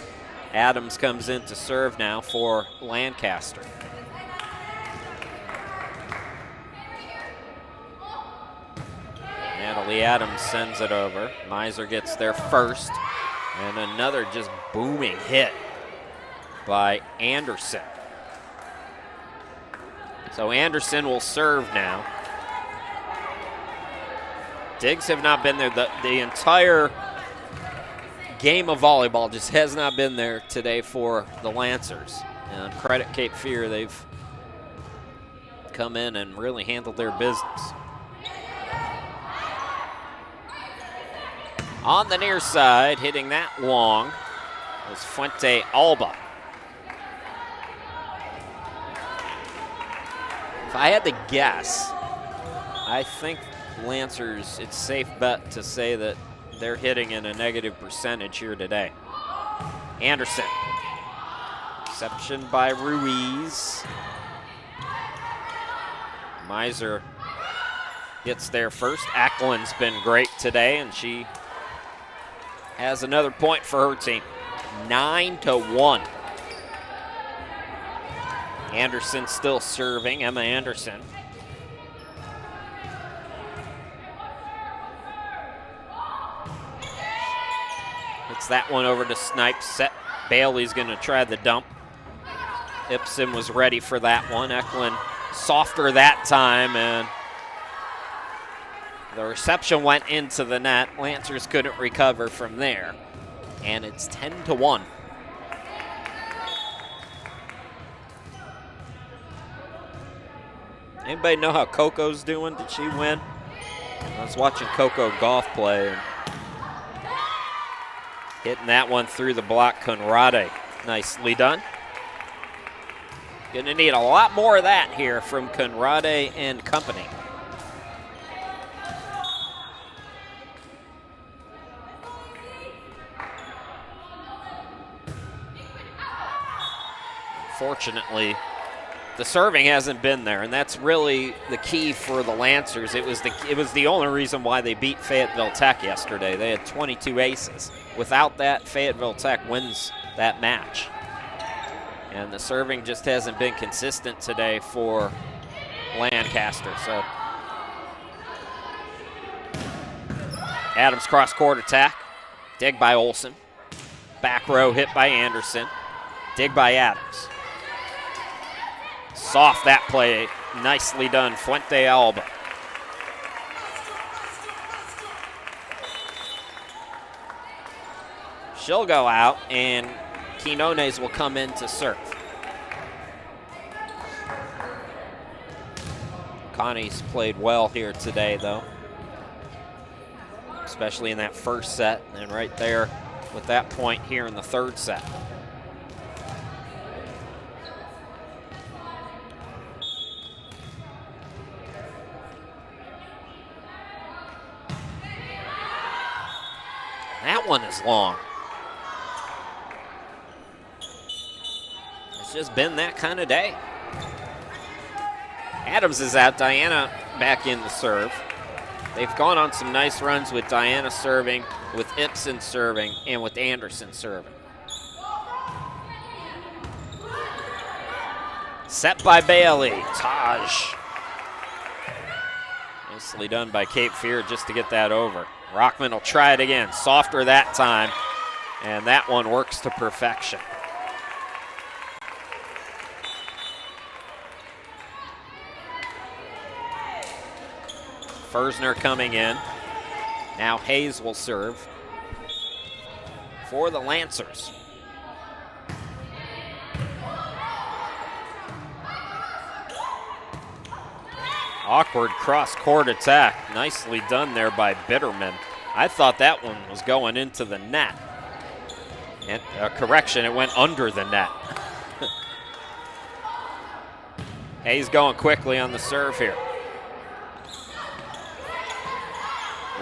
A: Adams comes in to serve now for Lancaster. Natalie Adams sends it over. Miser gets there first. And another just booming hit by Anderson. So Anderson will serve now. Diggs have not been there. The entire game of volleyball just has not been there today for the Lancers. And credit Cape Fear, they've come in and really handled their business. On the near side, hitting that long, was Fuente Alba. If I had to guess, I think Lancers, it's safe bet to say that they're hitting in a negative percentage here today. Anderson. Reception by Ruiz. Miser gets there first. Ackland's been great today, and she has another point for her team. 9-1. Anderson still serving, Emma Anderson. Hits that one over to Snipes. Set. Bailey's going to try the dump. Ibsen was ready for that one. Eklund softer that time, and The reception went into the net. Lancers couldn't recover from there. And it's 10-1. Anybody know how Coco's doing? Did she win? I was watching Coco golf play. And hitting that one through the block, Conrade. Nicely done. Gonna need a lot more of that here from Conrade and company. Fortunately, the serving hasn't been there, and that's really the key for the Lancers. It was the only reason why they beat Fayetteville Tech yesterday. They had 22 aces. Without that, Fayetteville Tech wins that match. And the serving just hasn't been consistent today for Lancaster. So Adams cross-court attack. Dig by Olson. Back row hit by Anderson. Dig by Adams. Soft that play. Nicely done. Fuente Alba. She'll go out, and Quinones will come in to serve. Connie's played well here today, though, especially in that first set, and right there with that point here in the third set. That one is long. It's just been that kind of day. Adams is out, Diana back in the serve. They've gone on some nice runs with Diana serving, with Ibsen serving, and with Anderson serving. Set by Bailey, Taj. Nicely done by Cape Fear just to get that over. Rockman will try it again, softer that time, and that one works to perfection. Fersner coming in. Now Hayes will serve for the Lancers. Awkward cross-court attack. Nicely done there by Bitterman. I thought that one was going into the net. And correction, it went under the net. Hayes going quickly on the serve here.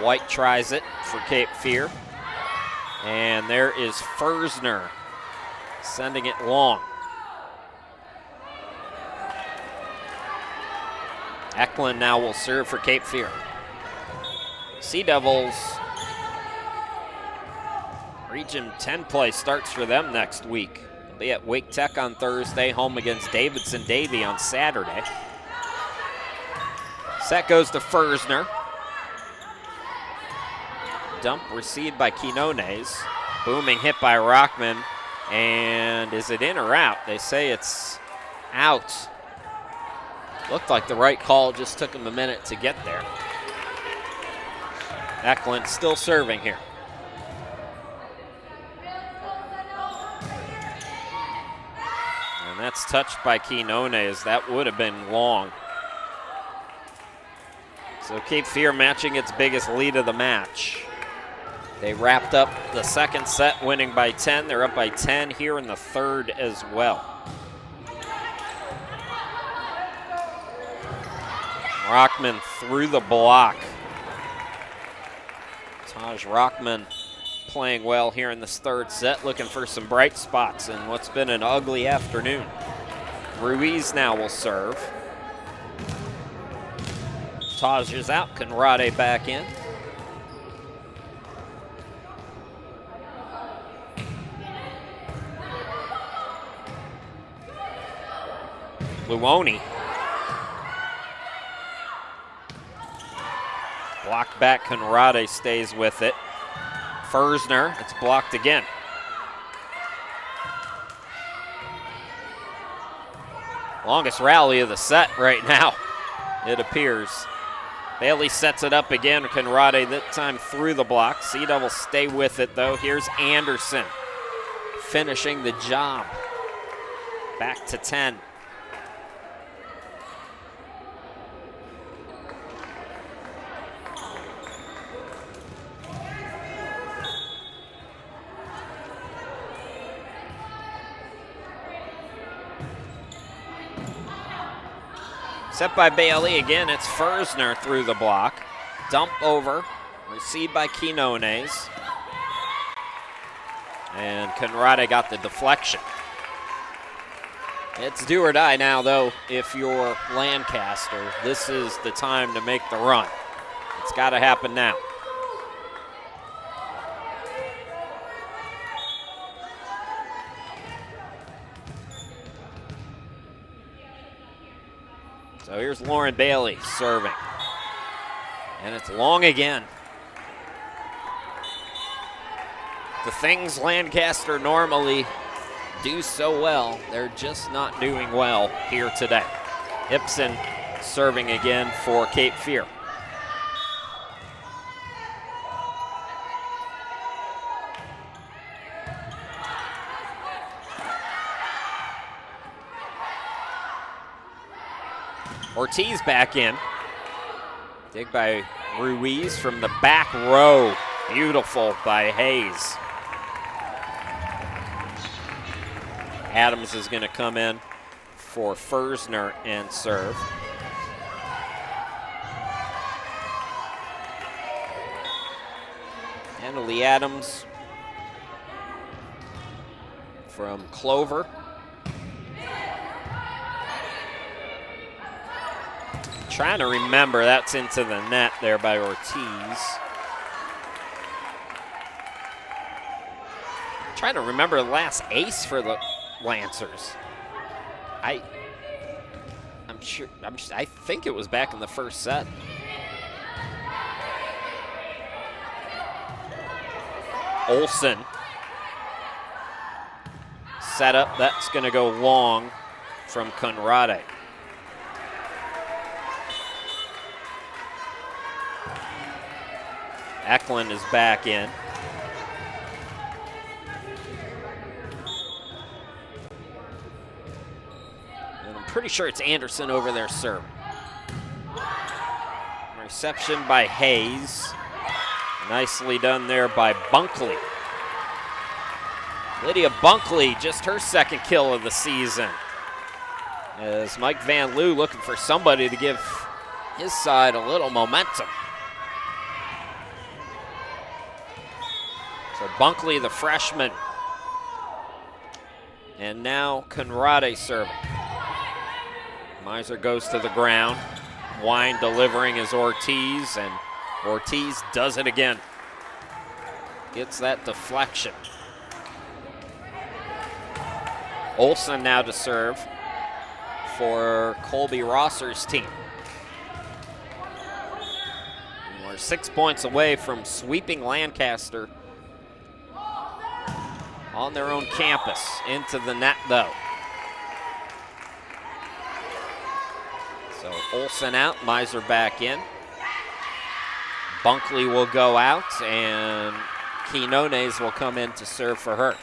A: White tries it for Cape Fear. And there is Fersner sending it long. Eklund now will serve for Cape Fear. Sea Devils Region 10 play starts for them next week. They'll be at Wake Tech on Thursday, home against Davidson Davie on Saturday. Set goes to Fersner. Dump received by Quinones. Booming hit by Rockman. And is it in or out? They say it's out. Looked like the right call, just took him a minute to get there. Eklund still serving here. And that's touched by Quinones. That would have been long. So Cape Fear matching its biggest lead of the match. They wrapped up the second set winning by 10. They're up by 10 here in the third as well. Rockman through the block. Taj Rockman playing well here in this third set, looking for some bright spots in what's been an ugly afternoon. Ruiz now will serve. Taj is out, Conrade back in. Luoni. Blocked back, Conrade stays with it. Fersner, it's blocked again. Longest rally of the set right now, it appears. Bailey sets it up again. Conrade that time through the block. Sea Devils stay with it though. Here's Anderson finishing the job. Back to 10. Set by Bailey again. It's Fersner through the block. Dump over. Received by Quinones. And Conrade got the deflection. It's do or die now, though, if you're Lancaster. This is the time to make the run. It's got to happen now. So here's Lauren Bailey serving. And it's long again. The things Lancaster normally do so well, they're just not doing well here today. Ibsen serving again for Cape Fear. Ortiz back in. Dig by Ruiz from the back row. Beautiful by Hayes. Adams is going to come in for Fersner and serve. Annalie Adams from Clover. Trying to remember, that's into the net there by Ortiz. Trying to remember the last ace for the Lancers. I think it was back in the first set. Olsen. Set up, that's going to go long from Conrade. Eklund is back in. And I'm pretty sure it's Anderson over there serving. Reception by Hayes. Nicely done there by Bunkley. Lydia Bunkley, just her second kill of the season. As Mike Van Loo looking for somebody to give his side a little momentum. So Bunkley, the freshman. And now Conrade serving. Miser goes to the ground. Wine delivering is Ortiz, and Ortiz does it again. Gets that deflection. Olsen now to serve for Colby Rosser's team. And we're 6 points away from sweeping Lancaster on their own campus. Into the net, though. So Olsen out, Miser back in. Bunkley will go out, and Quinones will come in to serve for her.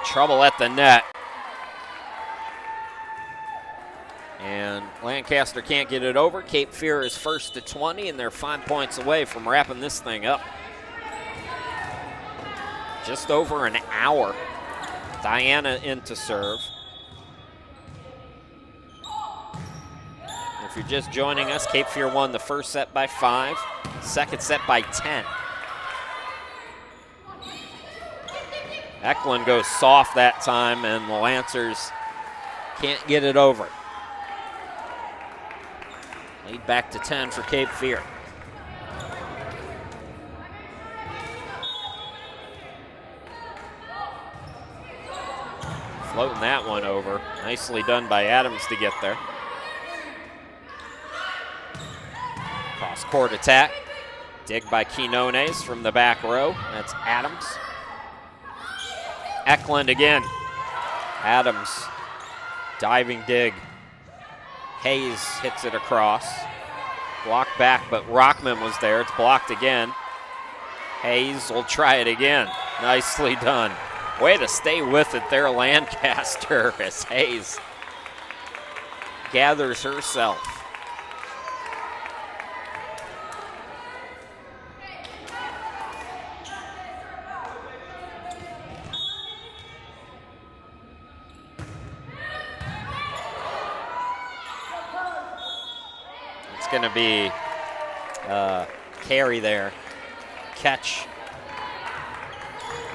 A: Trouble at the net. And Lancaster can't get it over. Cape Fear is first to 20, and they're 5 points away from wrapping this thing up. Just over an hour. Diana in to serve. If you're just joining us, Cape Fear won the first set by 5, second set by 10. Eklund goes soft that time, and the Lancers can't get it over. Lead back to 10 for Cape Fear. Floating that one over. Nicely done by Adams to get there. Cross-court attack. Dig by Quinones from the back row. That's Adams. Eklund again. Adams, diving dig. Hayes hits it across. Blocked back, but Rockman was there. It's blocked again. Hayes will try it again. Nicely done. Way to stay with it there, Lancaster, as Hayes gathers herself. It's going to be carry there. Catch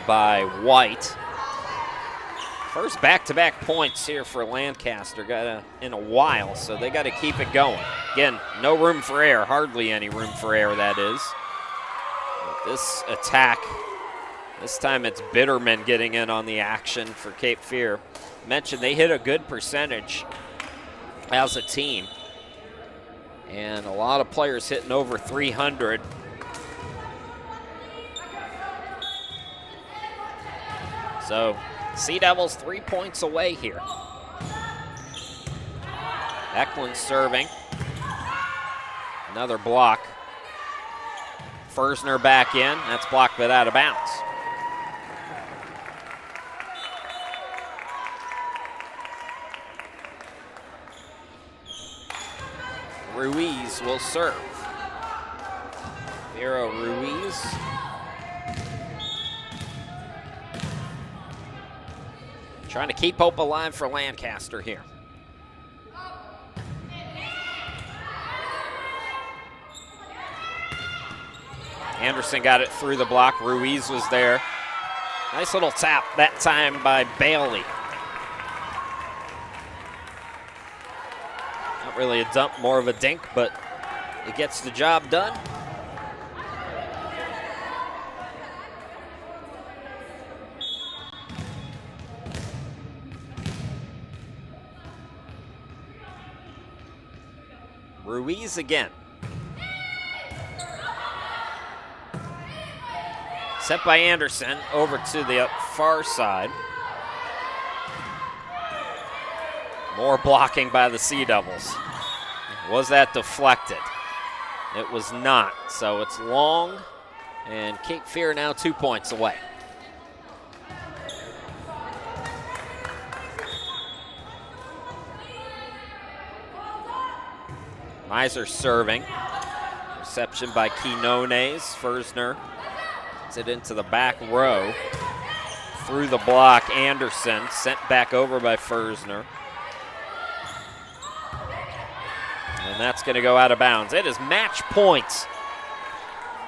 A: by White. First back-to-back points here for Lancaster in a while, so they got to keep it going. Again, no room for error, hardly any room for error, that is. But this attack, this time it's Bitterman getting in on the action for Cape Fear. Mentioned they hit a good percentage as a team, and a lot of players hitting over 300. So Sea Devils 3 points away here. Eklund serving. Another block. Fersner back in. That's blocked but out of bounds. Ruiz will serve. Vera Ruiz. Trying to keep hope alive for Lancaster here. Anderson got it through the block. Ruiz was there. Nice little tap that time by Bailey. Not really a dump, more of a dink, but it gets the job done. Ruiz again. Set by Anderson over to the far side. More blocking by the Sea Devils. Was that deflected? It was not. So it's long, and Cape Fear now 2 points away. Miser serving. Reception by Quinones. Fersner gets it into the back row. Through the block, Anderson. Sent back over by Fersner. And that's going to go out of bounds. It is match points.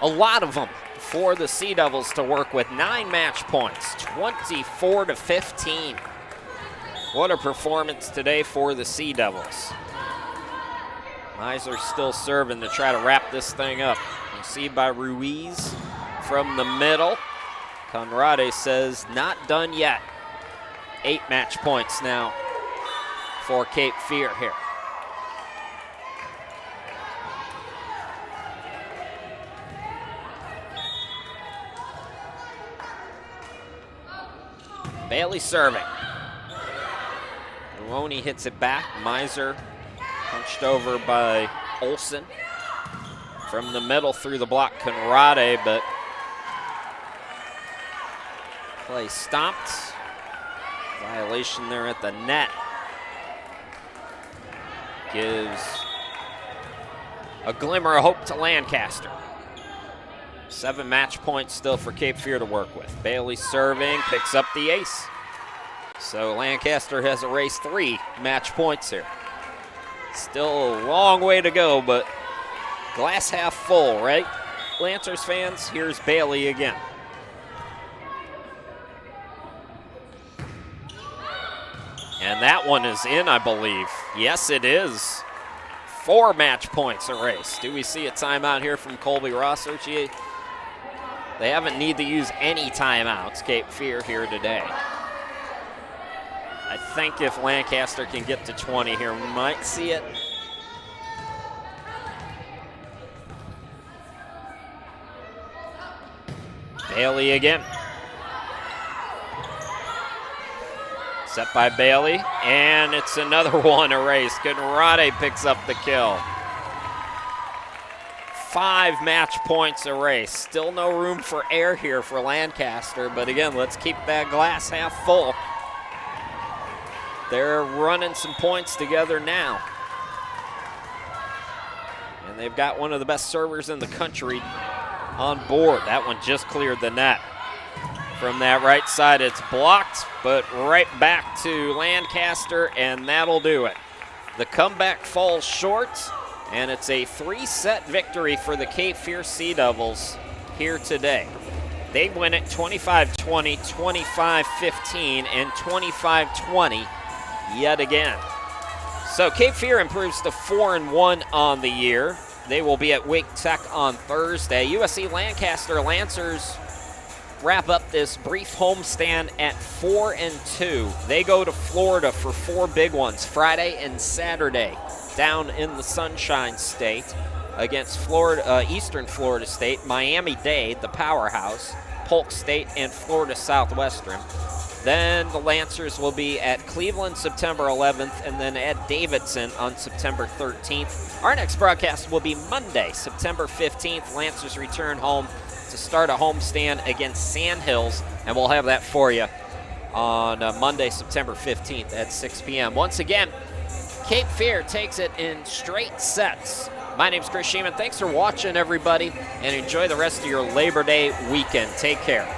A: A lot of them for the Sea Devils to work with. 9 match points, 24-15. What a performance today for the Sea Devils. Miser still serving to try to wrap this thing up. Received by Ruiz from the middle. Conrade says not done yet. 8 match points now for Cape Fear here. Bailey serving. Ruoni hits it back. Miser punched over by Olsen. From the middle through the block, Conrade, but play stopped. Violation there at the net. Gives a glimmer of hope to Lancaster. 7 match points still for Cape Fear to work with. Bailey serving, picks up the ace. So Lancaster has erased 3 match points here. Still a long way to go, but glass half full, right? Lancers fans, here's Bailey again. And that one is in, I believe. Yes, it is. 4 match points erased. Do we see a timeout here from Colby Rosser? Gee, they haven't need to use any timeouts, Cape Fear, here today. I think if Lancaster can get to 20 here, we might see it. Bailey again. Set by Bailey, and it's another one erased. Conrade picks up the kill. 5 match points erased. Still no room for error here for Lancaster, but again, let's keep that glass half full. They're running some points together now. And they've got one of the best servers in the country on board. That one just cleared the net. From that right side, it's blocked, but right back to Lancaster, and that'll do it. The comeback falls short, and it's a 3-set victory for the Cape Fear Sea Devils here today. They win it 25-20, 25-15, and 25-20 yet again. So Cape Fear improves to 4-1 on the year. They will be at Wake Tech on Thursday. USC Lancaster Lancers wrap up this brief homestand at 4-2. They go to Florida for 4 big ones, Friday and Saturday, down in the Sunshine State against Eastern Florida State, Miami-Dade, the powerhouse, Polk State, and Florida Southwestern. Then the Lancers will be at Cleveland September 11th, and then at Davidson on September 13th. Our next broadcast will be Monday, September 15th. Lancers return home to start a homestand against Sandhills, and we'll have that for you on Monday, September 15th at 6 p.m. Once again, Cape Fear takes it in straight sets. My name's Chris Sheeman. Thanks for watching, everybody, and enjoy the rest of your Labor Day weekend. Take care.